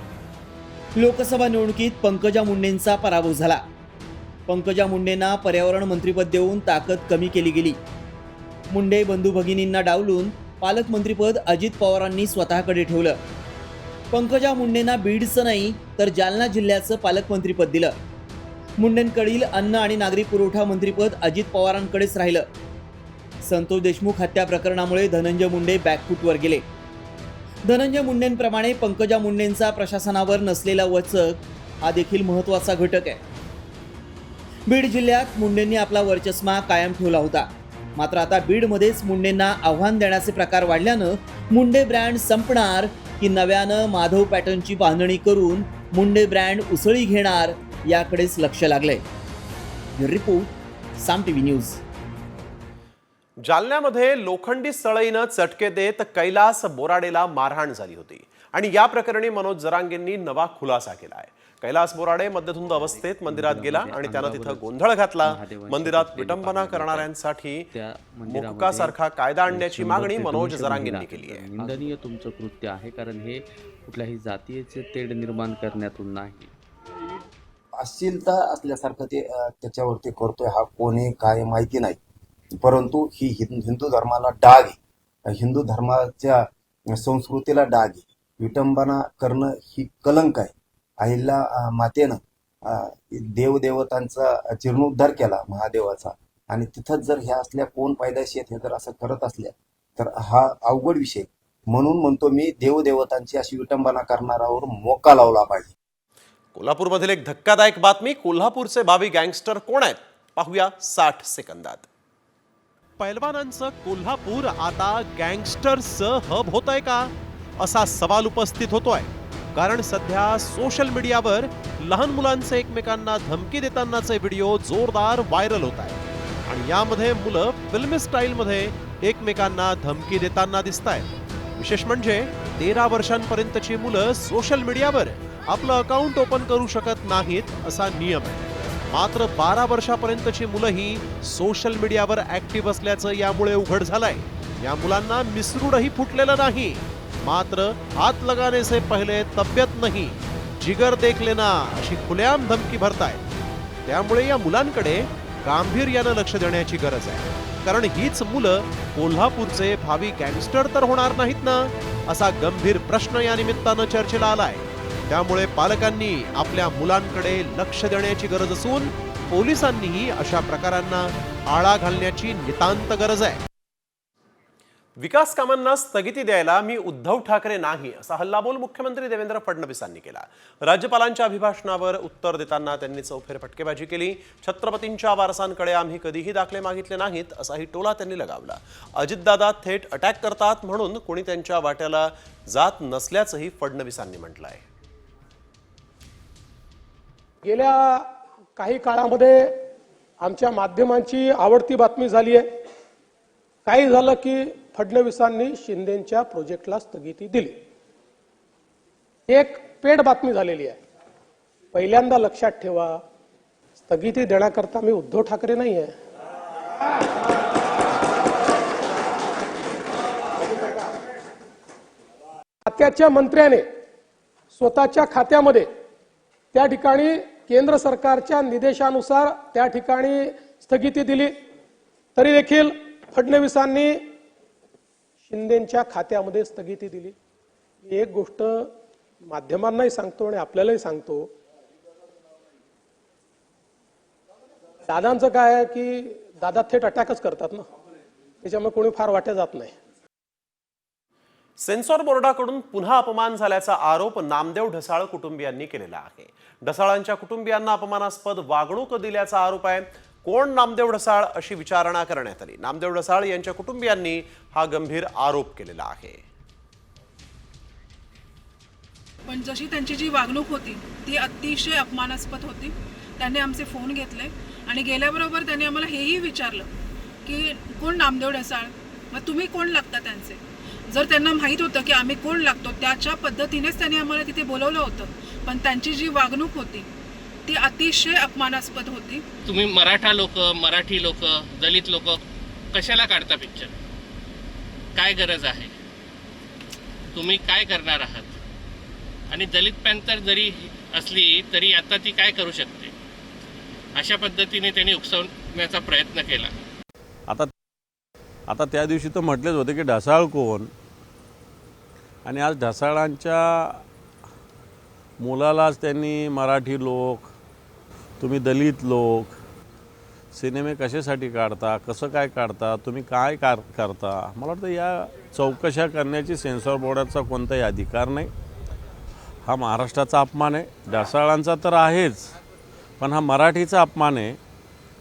लोकसभा निवडणुकीत पंकजा मुंडेंचा पराभव झाला. पंकजा मुंडेंना पर्यावरण मंत्रिपद देऊन ताकद कमी केली गेली. मुंडे बंधू भगिनींना डावलून पालकमंत्रीपद अजित पवारांनी स्वतःकडे ठेवलं. पंकजा मुंडेंना बीडचं नाही तर जालना जिल्ह्याचं पालकमंत्रीपद दिलं. मुंडेंकडील अन्न आणि नागरी पुरवठा मंत्रिपद अजित पवारांकडेच राहिलं. संतोष देशमुख हत्या प्रकरणामुळे धनंजय मुंडे बॅकफूटवर गेले. धनंजय मुंडेंप्रमाणे पंकजा मुंडेंचा प्रशासनावर नसलेला वचक हा देखील महत्त्वाचा घटक आहे. बीड जिल्ह्यात मुंडेंनी आपला वर्चस्मा कायम ठेवला होता. मात्र आता बीडमध्येच मुंडेंना आव्हान देण्याचे प्रकार वाढल्यानं मुंडे ब्रँड संपणार की नव्यानं माधव पॅटर्नची बांधणी करून मुंडे ब्रँड उसळी घेणार याकडेच लक्ष लागलंय. रिपोर्ट साम टीव्ही न्यूज. जालन्यामध्ये लोखंडी सळईनं चटके देत कैलास बोराडेला मारहाण झाली होती आणि या प्रकरणी मनोज जरांगेंनी नवा खुलासा केला आहे. कैलास बोराडे मद्यधुंद अवस्थेत मंदिरात गेला आणि त्यानं तिथं गोंधळ घातला. मंदिरात विटंबना करणाऱ्यांसाठी मोक्कासारखा कायदा आणण्याची मागणी मनोज जरांगेंनी केली आहे. निंदनीय तुमचं कृत्य आहे, कारण हे कुठल्याही जातीयेचे तेढ निर्माण करण्यातून नाही. अश्लीलता असल्यासारखं ते त्याच्यावरती करतोय. हा कोणी काय माहिती नाही, परंतु ही हिंदू धर्माला डाग आहे, हिंदू धर्माच्या संस्कृतीला डाग आहे. विटंबना करणं ही कलंक आहे. अहिल्या मातेनं देवदेवतांचा जीर्णोद्धार केला महादेवाचा, आणि तिथंच जर ह्या असल्या कोण पायदाशी आहेत हे जर असं करत असल्या तर हा अवघड विषय. म्हणून म्हणतो मी, देवदेवतांची अशी विटंबना करणाऱ्यावर मोका लावला पाहिजे. कोल्हापूरमधील एक धक्कादायक बातमी. कोल्हापूरचे भावी गँगस्टर कोण आहेत पाहूया 60 सेकंदात. पैलवानांचं कोल्हापूर आता गँगस्टर्सचं हब होतंय का असा सवाल उपस्थित होतोय. कारण सध्या सोशल मीडियावर लहान मुलांचे एकमेकांना धमकी देतानाचे व्हिडिओ जोरदार व्हायरल होत आहेत आणि यामध्ये मुलं फिल्मी स्टाईलमध्ये एकमेकांना धमकी देताना दिसत आहेत. विशेष म्हणजे 13 वर्षांपर्यंतची मुलं सोशल मीडियावर आपलं अकाउंट ओपन करू शकत नाहीत असा नियम आहे. मात्र 12 वर्षापर्यंतची मुलंही सोशल मीडियावर ऍक्टिव्ह असल्याचं यामुळे उघड झालंय. या मुलांना मिसरूडही फुटलेलं नाही. मात्र हात लगाने से पहले तब्यत नहीं, जिगर देख लेना अशी खुलेआम धमकी भरतायत. त्यामुळे या मुलांकडे गांभीर्यानं लक्ष देण्याची गरज आहे. कारण हीच मुलं कोल्हापूरचे भावी गँगस्टर तर होणार नाहीत ना असा गंभीर प्रश्न या निमित्तानं चर्चेला आलाय. त्यामुळे पालकांनी आपल्या मुलांकडे लक्ष देण्याची गरज असून पोलिसांनीही अशा प्रकारांना आळा घालण्याची नितांत गरज आहे. विकास कामांना स्थगिती द्यायला मी उद्धव ठाकरे नाही असा हल्लाबोल मुख्यमंत्री देवेंद्र फडणवीसांनी केला. राज्यपालांच्या अभिभाषणावर उत्तर देताना त्यांनी चौफेर फटकेबाजी केली. छत्रपतींच्या वारसांकडे आम्ही कधीही दाखले मागितले नाहीत असाही टोला त्यांनी लगावला. अजितदादा थेट अटॅक करतात म्हणून कोणी त्यांच्या वाट्याला जात नसल्याचंही फडणवीसांनी म्हटलंय. गेल्या काही काळामध्ये आमच्या माध्यमांची आवडती बातमी झाली आहे. काही झालं की फडणवीसांनी शिंदेच्या प्रोजेक्टला स्थगिती दिली. एक पेड बातमी झालेली आहे. पहिल्यांदा लक्षात ठेवा, स्थगिती देण्याकरता मी उद्धव ठाकरे नाही आहे. खात्याच्या मंत्र्याने स्वतःच्या खात्यामध्ये त्या ठिकाणी केंद्र सरकारच्या निर्देशानुसार त्या ठिकाणी स्थगिती दिली. तरी देखील फडणवीसांनी शिंदेच्या खात्यामध्ये स्थगिती दिली. एक गोष्ट माध्यमांनाही सांगतो आणि आपल्यालाही सांगतो, दादांचं काय आहे की दादा थेट अटॅकच करतात ना, त्याच्यामुळे कोणी फार वाट्या जात नाही. सेन्सॉर बोर्डाकडून पुन्हा अपमान झाल्याचा आरोप नामदेव ढसाळ कुटुंबियांनी केलेला आहे. ढसाळांच्या कुटुंबियांना अपमानास्पद वागणूक दिल्याचा आरोप आहे. कोण नामदेव ढसाळ अशी विचारणा करण्यात आली. नामदेव ढसाळ यांच्या कुटुंबियांनी हा गंभीर आरोप केलेला आहे. पण जशी त्यांची जी वागणूक होती ती अतिशय अपमानास्पद होती. त्यांनी आमचे फोन घेतले आणि गेल्याबरोबर त्यांनी आम्हाला हेही विचारलं की कोण नामदेव ढसाळ, मग तुम्ही कोण लागता त्यांचे. जर त्यांना माहीत होतं की आम्ही कोण लागतो त्याच्या पद्धतीनेच त्यांनी आम्हाला तिथे बोलवलं होतं, पण त्यांची जी वागणूक होती ती अतिशय अपमानास्पद होती. तुम्ही मराठा लोक, मराठी लोक, दलित लोक कशाला काढता पिक्चर? काय गरज आहे? तुम्ही काय करणार आहात? आणि दलित पॅन्थर जरी असली तरी आता ती काय करू शकते? अशा पद्धतीने त्यांनी उकसवण्याचा प्रयत्न केला. आता त्या दिवशी तर म्हटलेच होते की ढसाळ कोण, आणि आज ढसाळांच्या मुलालाच त्यांनी मराठी लोक, तुम्ही दलित लोक सिनेमे कशासाठी काढता, कसं काय काढता, तुम्ही काय करता? मला वाटतं या चौकशा करण्याची सेन्सॉर बोर्डाचा कोणताही अधिकार नाही. हा महाराष्ट्राचा अपमान आहे. ढसाळांचा तर आहेच, पण हा मराठीचा अपमान आहे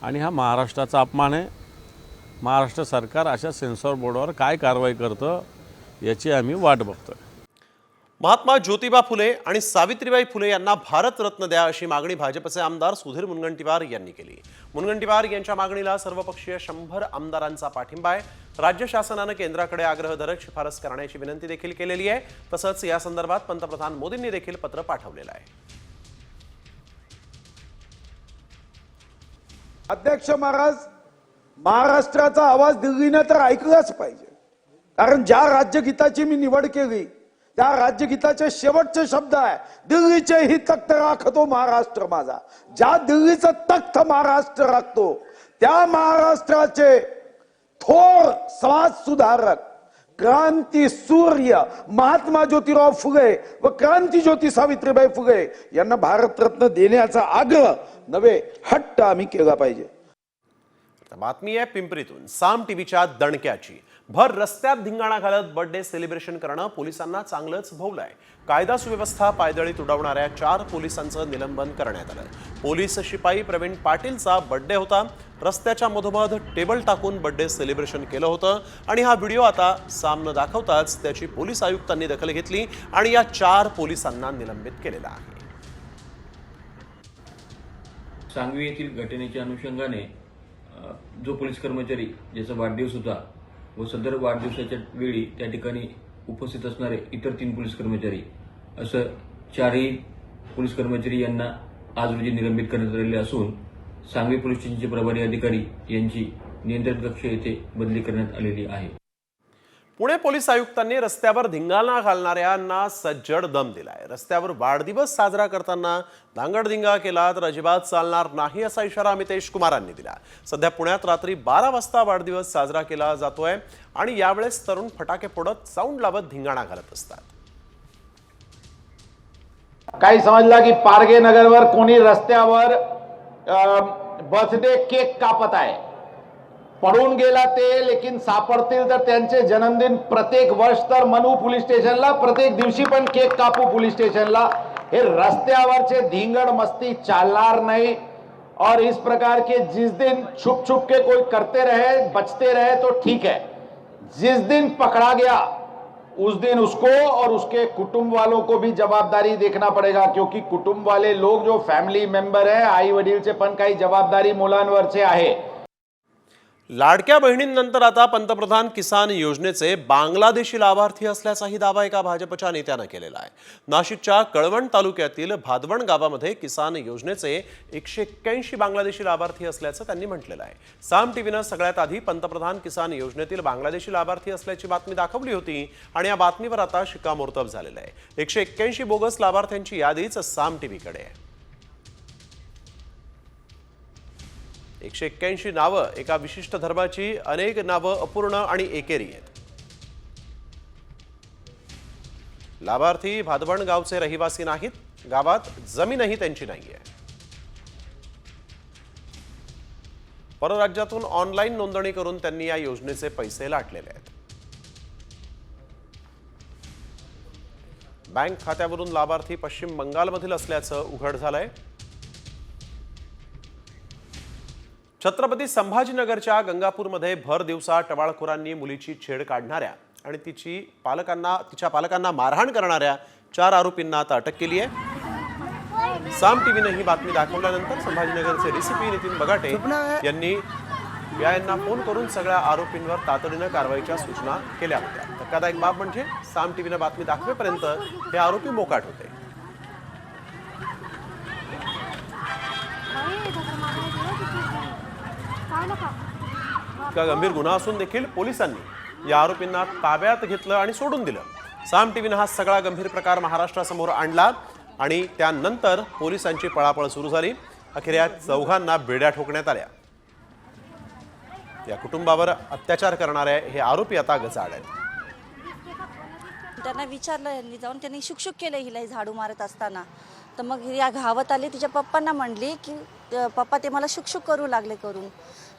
आणि हा महाराष्ट्राचा अपमान आहे. महाराष्ट्र सरकार अशा सेन्सॉर बोर्डावर काय कारवाई करतं याची आम्ही वाट बघतोय. महात्मा ज्योतिबा फुले आणि सावित्रीबाई फुले यांना भारतरत्न द्या अशी मागणी भाजपचे आमदार सुधीर मुनगंटीवार यांनी केली. मुनगंटीवार यांच्या मागणीला सर्वपक्षीय 100 आमदारांचा पाठिंबा आहे. राज्य शासनानं केंद्राकडे आग्रह धरत शिफारस करण्याची विनंती देखील केलेली आहे. तसंच या संदर्भात पंतप्रधान मोदींनी देखील पत्र पाठवलेलं आहे. अध्यक्ष महाराज, महाराष्ट्राचा आवाज दिल्लीने तर ऐकलाच पाहिजे, कारण ज्या राज्यगीताची मी निवड केली त्या राज्यगीताचे शेवटचे शब्द आहे, दिल्लीचे ही तख्त राखतो महाराष्ट्र माझा. ज्या दिल्लीचं तख्त महाराष्ट्र राखतो त्या महाराष्ट्राचे थोर समाज सुधारक, क्रांती सूर्य महात्मा ज्योतिराव फुले व क्रांती ज्योती सावित्रीबाई फुले यांना भारतरत्न देण्याचा आग्रह नव्हे, हट्ट आम्ही केला पाहिजे. बातमी आहे पिंपरीतून. साम टीव्हीच्या दणक्याची. भर रस्त्यात धिंगाणा घालत बर्थडे सेलिब्रेशन करणं पोलिसांना चांगलंच भोवलंय. कायदा सुव्यवस्था पायदळीत उडवणाऱ्या 4 पोलिसांचं निलंबन करण्यात आलं. पोलीस शिपाई प्रवीण पाटीलचा बर्थडे होता. रस्त्याच्या मधोमध टेबल टाकून बर्थडे सेलिब्रेशन केलं होतं आणि हा व्हिडिओ आता सामनं दाखवताच त्याची पोलीस आयुक्तांनी दखल घेतली आणि या 4 पोलिसांना निलंबित केलेलं आहे. सांगवी येथील घटनेच्या अनुषंगाने जो पोलीस कर्मचारी ज्याचा वाढदिवस होता व सदर वाढदिवसाच्या वेळी त्या ठिकाणी उपस्थित असणारे इतर 3 पोलीस कर्मचारी असं 4ही पोलीस कर्मचारी यांना आज रोजी निलंबित करण्यात आलेले असून सांगवी पोलीस स्टेशनचे प्रभारी अधिकारी यांची नियंत्रण कक्ष येथे बदली करण्यात आलेली आहे. पुणे पोलीस आयुक्तांनी रस्त्यावर धिंगाणा घालणाऱ्यांना सज्जड दम दिलाय. रस्त्यावर वाढदिवस साजरा करताना धांगडधिंगा केला तर अजिबात चालणार नाही असा इशारा अमितेश कुमारांनी दिला. सध्या पुण्यात रात्री 12 वाजता वाढदिवस साजरा केला जातोय आणि यावेळेस तरुण फटाके फोडत साऊंड लावत धिंगाणा घालत असतात. काही समजला की पारगे नगरवर कोणी रस्त्यावर बर्थडे केक कापत आहे. पडून गेला ते, लेकिन सापडतील तर त्यांचे जन्मदिन प्रत्येक वर्ष तर मनू पोलीस स्टेशनला, प्रत्येक दिवशी पण केक कापू पोलीस स्टेशनला. हे रस्त्यावरचे धिंगड मस्ती चालणार नहीं. और इस प्रकार के जिस दिन छुप छुप के कोई करते रहे, बचते रहे तो ठीक है. जिस दिन पकड़ा गया उस दिन उसको और उसके कुटुंब वालों को भी जवाबदारी देखना पड़ेगा, क्योंकि कुटुंब वाले लोग जो फॅमिली मेंबर है, आई वडीलचे पण काही जबाबदारी मुलांवरचे आहे. लाडक्या बहिणींनंतर आता पंतप्रधान किसान योजनेचे बांगलादेशी लाभार्थी असल्याचाही दावा एका भाजपच्या नेत्यानं केलेला आहे. नाशिकच्या कळवण तालुक्यातील भादवण गावामध्ये किसान योजनेचे 181 बांगलादेशी लाभार्थी असल्याचं त्यांनी म्हटलेलं आहे. साम टीव्हीनं सगळ्यात आधी पंतप्रधान किसान योजनेतील बांगलादेशी लाभार्थी असल्याची बातमी दाखवली होती आणि या बातमीवर आता शिक्कामोर्तब झालेलं आहे. 181 बोगस लाभार्थ्यांची यादीच साम टीव्हीकडे आहे. 181 नावं एका विशिष्ट धर्माची, अनेक नावं अपूर्ण आणि एकेरी आहेत. लाभार्थी भादवण गावचे रहिवासी नाहीत. गावात जमीनही त्यांची नाहीये. परराज्यातून ऑनलाईन नोंदणी करून त्यांनी या योजनेचे पैसे लाटलेले आहेत. बँक खात्यावरून लाभार्थी पश्चिम बंगालमधील असल्याचं उघड झालंय. छत्रपती संभाजीनगरच्या गंगापूरमध्ये भर दिवसा टवाळखोरांनी मुलीची छेड काढणाऱ्या आणि तिच्या पालकांना मारहाण करणाऱ्या 4 आरोपींना आता अटक केली आहे. साम टीव्हीने ही बातमी दाखवल्यानंतर संभाजीनगरचे डीसीपी नितीन बगाटे यांनी पीआयना फोन करून सगळ्या आरोपींवर तातडीनं कारवाईच्या सूचना केल्या होत्या. धक्कादायक बाब म्हणजे साम टीव्हीनं बातमी दाखवेपर्यंत हे आरोपी मोकाट होते. इतका गंभीर गुन्हा असून देखील पोलिसांनी या आरोपींना ताब्यात घेतलं आणि सोडून दिलं. साम टीव्हीनं हा सगळा गंभीर प्रकार महाराष्ट्रासमोर आणला आणि त्यानंतर पोलिसांची पळापळ सुरू झाली. अखेर या चौघांना बेड्या ठोकण्यात आल्या. या कुटुंबावर अत्याचार करणारे हे आरोपी आता गजाआड आहेत. त्यांना विचारलं, यांनी जाऊन त्यांनी शुकशुक केलं हिला झाडू मारत असताना. तर मग या घावत आली, तिच्या पप्पांना म्हणली की पप्पा ते मला शुकशुक करू लागले करून.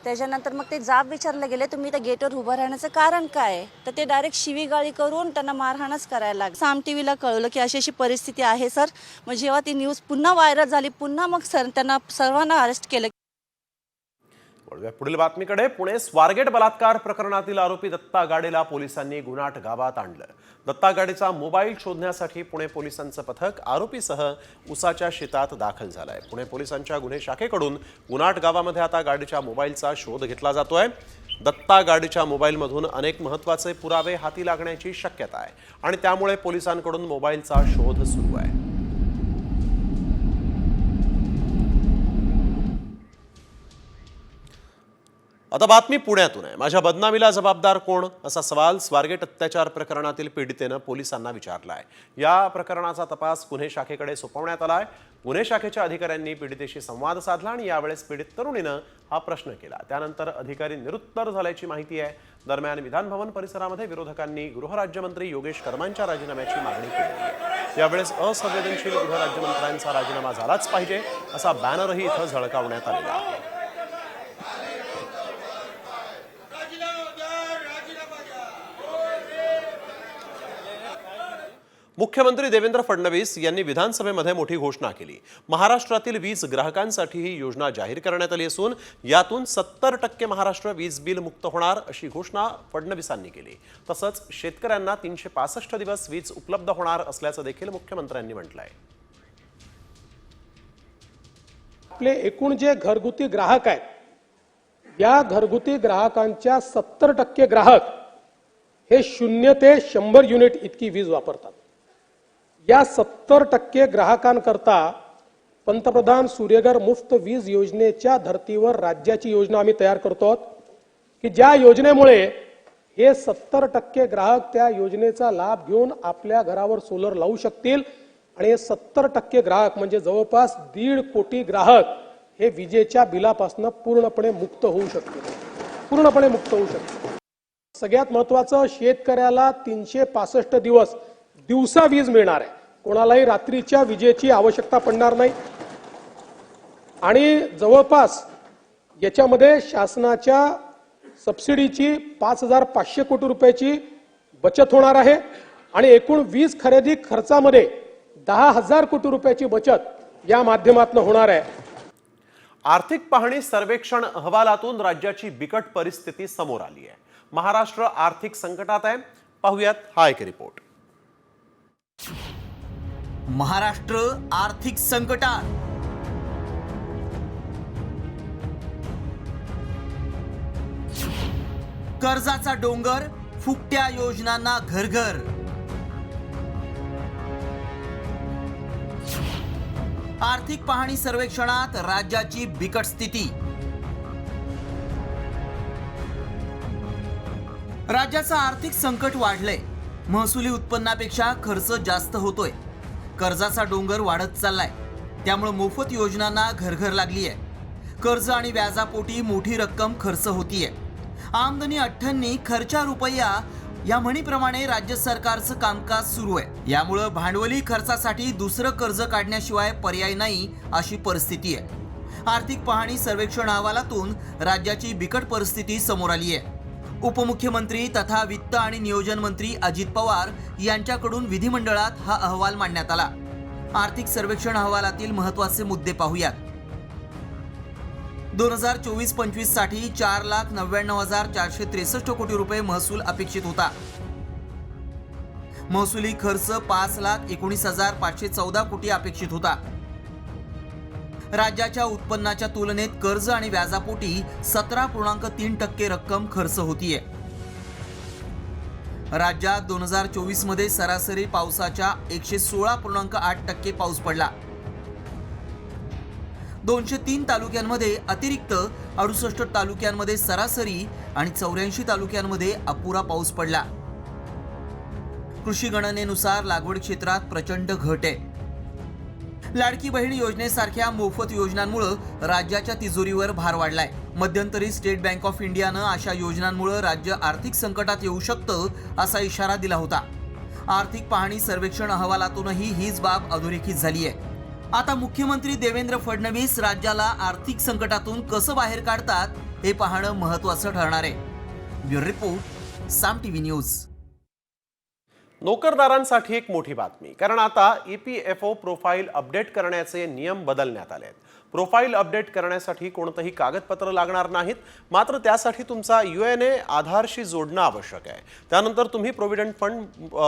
त्याच्यानंतर मग ते जाब विचारले गेले, तुम्ही त्या गेटवर उभं राहण्याचं कारण काय? तर ते डायरेक्ट शिवीगाळी करून त्यांना मारहाणच करायला लागले. साम टीव्हीला कळलं की अशी अशी परिस्थिती आहे सर. मग जेव्हा ती न्यूज पुन्हा व्हायरल झाली, पुन्हा मग त्यांना सर्वांना अरेस्ट केलं. पुढील बातमीकडे. पुणे स्वारगेट बलात्कार प्रकरणातील आरोपी दत्ता गाडेला पोलिसांनी गुन्हाट गावात आणलं. दत्ता गाडेचा मोबाईल शोधण्यासाठी पुणे पोलिसांचं पथक आरोपीसह उसाच्या शेतात दाखल झालंय. पुणे पोलिसांच्या गुन्हे शाखेकडून गुन्हाट गावामध्ये आता गाडीच्या मोबाईलचा शोध घेतला जातोय. दत्ता गाडीच्या मोबाईलमधून अनेक महत्त्वाचे पुरावे हाती लागण्याची शक्यता आहे आणि त्यामुळे पोलिसांकडून मोबाईलचा शोध सुरू आहे. आता बातमी पुण्यातून आहे. माझ्या बदनामीला जबाबदार कोण असा सवाल स्वारगेट अत्याचार प्रकरणातील पीडितेनं पोलिसांना विचारला आहे. या प्रकरणाचा तपास गुन्हे शाखेकडे सोपवण्यात आला आहे. गुन्हे शाखेच्या अधिकाऱ्यांनी पीडितेशी संवाद साधला आणि यावेळेस पीडित तरुणीनं हा प्रश्न केला. त्यानंतर अधिकारी निरुत्तर झाल्याची माहिती आहे. दरम्यान विधानभवन परिसरामध्ये विरोधकांनी गृहराज्यमंत्री योगेश कर्मांच्या राजीनाम्याची मागणी केली आहे. यावेळेस असंवेदनशील गृहराज्यमंत्र्यांचा राजीनामा झालाच पाहिजे असा बॅनरही इथं झळकावण्यात आलेला आहे. मुख्यमंत्री देवेंद्र फडणवीस यांनी विधानसभेमध्ये मोठी घोषणा केली. महाराष्ट्रातील वीज ग्राहकांसाठी ही योजना जाहीर करण्यात आली असून यातून 70% महाराष्ट्र वीज बिल मुक्त होणार अशी घोषणा फडणवीसांनी केली. तसंच शेतकऱ्यांना 365 दिवस वीज उपलब्ध होणार असल्याचं देखील मुख्यमंत्र्यांनी म्हटलंय. आपले एकूण जे घरगुती ग्राहक आहेत, या घरगुती ग्राहकांच्या 70% ग्राहक हे 0 ते 100 युनिट इतकी वीज वापरतात. या 70% ग्राहकांकरता पंतप्रधान सूर्यघर मुफ्त वीज योजनेच्या धर्तीवर राज्याची योजना आम्ही तयार करतो आहोत की ज्या योजनेमुळे हे 70% ग्राहक त्या योजनेचा लाभ घेऊन आपल्या घरावर सोलर लावू शकतील आणि हे 70% ग्राहक म्हणजे जवळपास 1.5 कोटी ग्राहक हे विजेच्या बिलापासून पूर्णपणे मुक्त होऊ शकतील. सगळ्यात महत्त्वाचं, शेतकऱ्याला 365 दिवस दिवसा वीज मिळणार आहे. कोणालाही रात्रीच्या विजेची आवश्यकता पडणार नाही आणि जवळपास याच्यामध्ये शासनाच्या सबसिडीची 5,500 कोटी रुपयाची बचत होणार आहे आणि एकूण वीज खरेदी खर्चामध्ये 10,000 कोटी रुपयाची बचत या माध्यमातून होणार आहे. आर्थिक पाहणी सर्वेक्षण अहवालातून राज्याची बिकट परिस्थिती समोर आली आहे. महाराष्ट्र आर्थिक संकटात आहे. पाहूयात हा एक रिपोर्ट. महाराष्ट्र आर्थिक संकटात. कर्जाचा डोंगर, फुकट्या योजनांना घरघर. आर्थिक पाहणी सर्वेक्षणात राज्याची बिकट स्थिती. राज्याचं आर्थिक संकट वाढलंय. महसुली उत्पन्नापेक्षा खर्च जास्त होतोय. कर्जाचा डोंगर वाढत चाललाय. त्यामुळे मोफत योजनांना घरघर लागली आहे. कर्ज आणि व्याजापोटी मोठी रक्कम खर्च होतीये. आमदनी अठ्ठ्यांनी खर्चा रुपया या म्हणीप्रमाणे राज्य सरकारचं कामकाज सुरू आहे. यामुळे भांडवली खर्चासाठी दुसरं कर्ज काढण्याशिवाय पर्याय नाही अशी परिस्थिती आहे. आर्थिक पाहणी सर्वेक्षण अहवालातून राज्याची बिकट परिस्थिती समोर आली आहे. उपमुख्यमंत्री तथा वित्त आणि नियोजन मंत्री अजित पवार यांच्याकडून विधिमंडळात हा अहवाल मांडण्यात आला. आर्थिक सर्वेक्षण अहवालातील महत्त्वाचे मुद्दे पाहूयात. 2024-25 साठी 4,99,463 कोटी रुपये महसूल अपेक्षित होता. महसुली खर्च 5,19,514 कोटी अपेक्षित होता. राज्याच्या उत्पन्नाच्या तुलनेत कर्ज आणि व्याजापोटी 17.3% रक्कम खर्च होतीये. राज्यात 2024 मध्ये सरासरी पावसाच्या 116.8% पाऊस पडला. 203 तालुक्यांमध्ये अतिरिक्त 68 तालुक्यांमध्ये सरासरी आणि 84 तालुक्यांमध्ये अपुरा पाऊस पडला. कृषी गणनेनुसार लागवड क्षेत्रात प्रचंड घट आहे. लाडकी बहीण योजनेसारख्या मोफत योजनांमुळे राज्याच्या तिजोरीवर भार वाढलाय. मध्यंतरी स्टेट बँक ऑफ इंडियानं अशा योजनांमुळे राज्य आर्थिक संकटात येऊ शकतं असा इशारा दिला होता. आर्थिक पाहणी सर्वेक्षण अहवालातूनही हीच बाब अधोरेखित झाली आहे. आता मुख्यमंत्री देवेंद्र फडणवीस राज्याला आर्थिक संकटातून कसं बाहेर काढतात हे पाहणं महत्त्वाचं ठरणार आहे. ब्युरो रिपोर्ट, साम टीव्ही न्यूज. नोकरदारांसाठी एक मोठी बातमी, कारण आता EPFO प्रोफाईल अपडेट करण्याचे नियम बदलण्यात आले आहेत. प्रोफाईल अपडेट करण्यासाठी कोणतंही कागदपत्र लागणार नाहीत, मात्र त्यासाठी तुमचा UNA आधारशी जोडणं आवश्यक आहे. त्यानंतर तुम्ही प्रोव्हिडंट फंड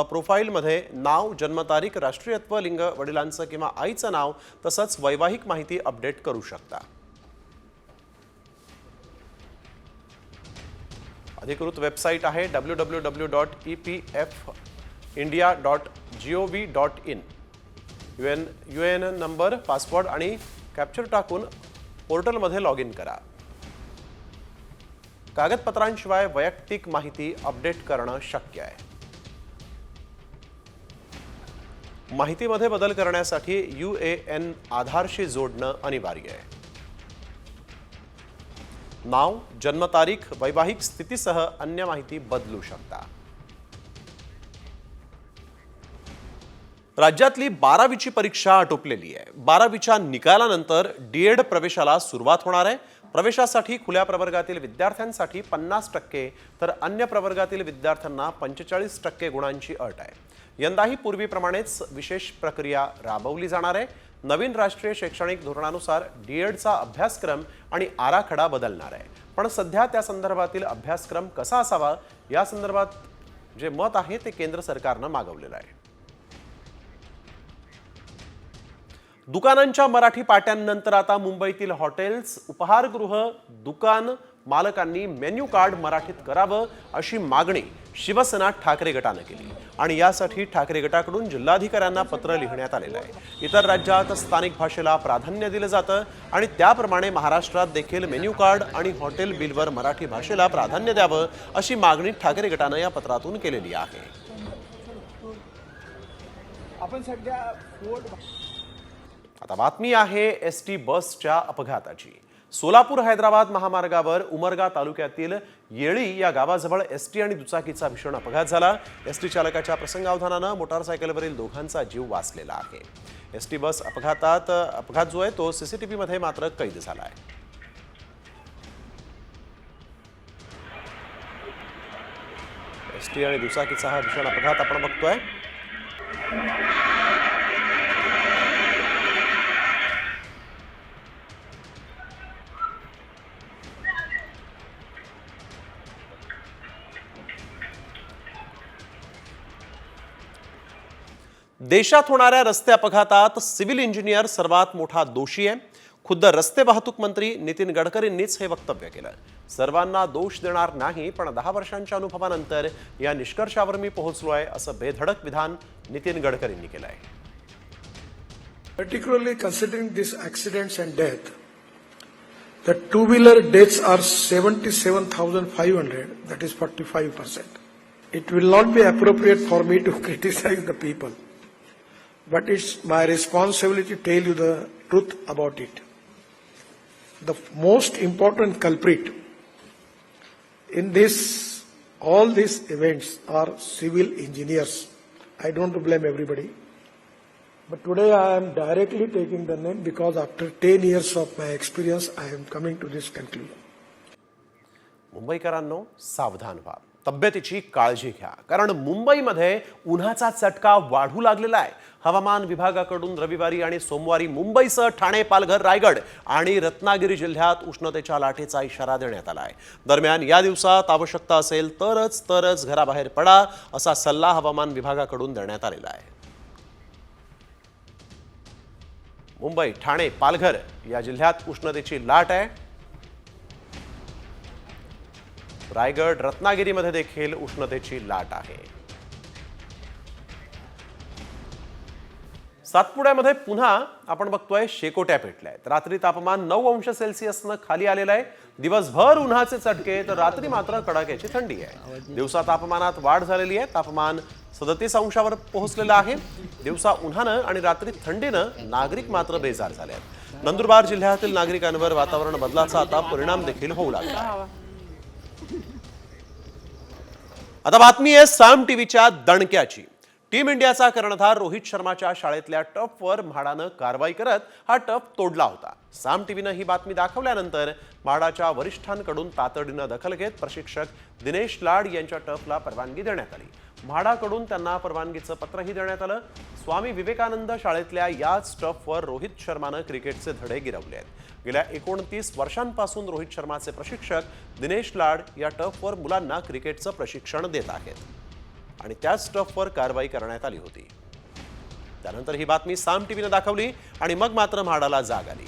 प्रोफाईलमध्ये नाव, जन्मतारीख, राष्ट्रीयत्व, लिंग, वडिलांचं किंवा आईचं नाव तसंच वैवाहिक माहिती अपडेट करू शकता. अधिकृत वेबसाईट आहे www.epfindia.gov.in. UN नंबर, पासवर्ड आणि कॅप्चर टाकून पोर्टलमध्ये लॉग इन करा. कागदपत्रांशिवाय वैयक्तिक माहिती अपडेट करणं शक्य आहे. माहितीमध्ये बदल करण्यासाठी UAN आधारशी जोडणं अनिवार्य आहे. नाव, जन्मतारीख, वैवाहिक स्थितीसह अन्य माहिती बदलू शकता. राज्यातली 12वीची परीक्षा आटोपलेली आहे. 12वीच्या निकालानंतर DED प्रवेशाला सुरुवात होणार आहे. प्रवेशासाठी खुल्या प्रवर्गातील विद्यार्थ्यांसाठी 50% तर अन्य प्रवर्गातील विद्यार्थ्यांना 45% गुणांची अट आहे. यंदाही पूर्वीप्रमाणेच विशेष प्रक्रिया राबवली जाणार आहे. नवीन राष्ट्रीय शैक्षणिक धोरणानुसार DEDचा अभ्यासक्रम आणि आराखडा बदलणार आहे. पण सध्या त्या संदर्भातील अभ्यासक्रम कसा असावा या संदर्भात जे मत आहे ते केंद्र सरकारनं मागवलेलं आहे. दुकानांच्या मराठी पाट्यांनंतर आता मुंबईतील हॉटेल्स, उपहारगृह, दुकान मालकांनी मेन्यू कार्ड मराठीत करावं अशी मागणी शिवसेना ठाकरे गटानं केली आणि यासाठी ठाकरे गटाकडून जिल्हाधिकाऱ्यांना पत्र लिहिण्यात आलेलं आहे. इतर राज्यात स्थानिक भाषेला प्राधान्य दिलं जातं आणि त्याप्रमाणे महाराष्ट्रात देखील मेन्यू कार्ड आणि हॉटेल बिलवर मराठी भाषेला प्राधान्य द्यावं अशी मागणी ठाकरे गटानं या पत्रातून केलेली आहे. आपण सध्या आता बातमी आहे ST बसच्या अपघाताची. सोलापूर हैदराबाद महामार्गावर उमरगा तालुक्यातील येळी या गावाजवळ ST आणि दुचाकीचा भीषण अपघात झाला. ST चालकाच्या प्रसंगावधानानं मोटारसायकलवरील दोघांचा जीव वाचलेला आहे. ST बस अपघात जो आहे तो CCTV मध्ये मात्र कैद झाला आहे. ST आणि दुचाकीचा हा भीषण अपघात आपण बघतोय. देशात होणाऱ्या रस्ते अपघातात सिव्हिल इंजिनियर सर्वात मोठा दोषी आहे. खुद्द रस्ते वाहतूक मंत्री नितीन गडकरींनीच हे वक्तव्य केलं. सर्वांना दोष देणार नाही, पण 10 वर्षांच्या अनुभवानंतर या निष्कर्षावर मी पोहोचलो आहे असं बेधडक विधान नितीन गडकरींनी केलं आहे. Particularly considering these accidents and death, the two-wheeler deaths are 77,500, that is 45%. It will not be appropriate for me to criticize the people, but it's my responsibility to tell you the truth about it. The most important culprit in all these events are civil engineers. I don't blame everybody. But today I am directly taking the name because after 10 years of my experience, I am coming to this conclusion. मुंबईकरांनो, सावधान व्हा, तब्येतीची काळजी घ्या, कारण मुंबईमध्ये उन्हाचा चटका वाढू लागलेला आहे. हवामान विभागाकडून रविवारी आणि सोमवारी मुंबईसह ठाणे, पालघर, रायगड आणि रत्नागिरी जिल्ह्यात उष्णतेच्या लाटेचा इशारा देण्यात आला आहे. दरम्यान या दिवसात आवश्यकता असेल तरच घराबाहेर पडा असा सल्ला हवामान विभागाकडून देण्यात आलेला आहे. मुंबई, ठाणे, पालघर या जिल्ह्यात उष्णतेची लाट आहे. रायगड, रत्नागिरीमध्ये देखील उष्णतेची लाट आहे. सातपुड्यामध्ये पुन्हा आपण बघतोय शेकोट्या पेटल्या आहेत. रात्री तापमान 9 अंश सेल्सिअसनं खाली आलेलं आहे. दिवसभर उन्हाचे चटके तर रात्री मात्र कडाक्याची थंडी आहे. दिवसा तापमानात वाढ झालेली आहे. तापमान 37 अंशावर पोहोचलेलं आहे. दिवसा उन्हानं आणि रात्री थंडीनं नागरिक मात्र बेजार झाले आहेत. नंदुरबार जिल्ह्यातील नागरिकांवर वातावरण बदलाचा आता परिणाम देखील होऊ लागला आहे. आता बातमी आहे साम टीव्हीच्या दणक्याची. टीम इंडियाचा कर्णधार रोहित शर्माच्या शाळेतल्या टफवर म्हाडानं कारवाई करत हा टफ तोडला होता. साम टीव्हीनं ही बातमी दाखवल्यानंतर म्हाडाच्या वरिष्ठांकडून तातडीनं दखल घेत प्रशिक्षक दिनेश लाड यांच्या टफला परवानगी देण्यात आली. म्हाडाकडून त्यांना परवानगीचं पत्रही देण्यात आलं. स्वामी विवेकानंद शाळेतल्या याच टफवर रोहित शर्मानं क्रिकेटचे धडे गिरवले आहेत. गेल्या 29 वर्षांपासून रोहित शर्माचे प्रशिक्षक दिनेश लाड या टफवर मुलांना क्रिकेटचं प्रशिक्षण देत आहेत आणि त्याच टफवर कारवाई करण्यात आली होती. त्यानंतर ही बातमी साम टीव्हीनं दाखवली आणि मग मात्र म्हाडाला जाग आली.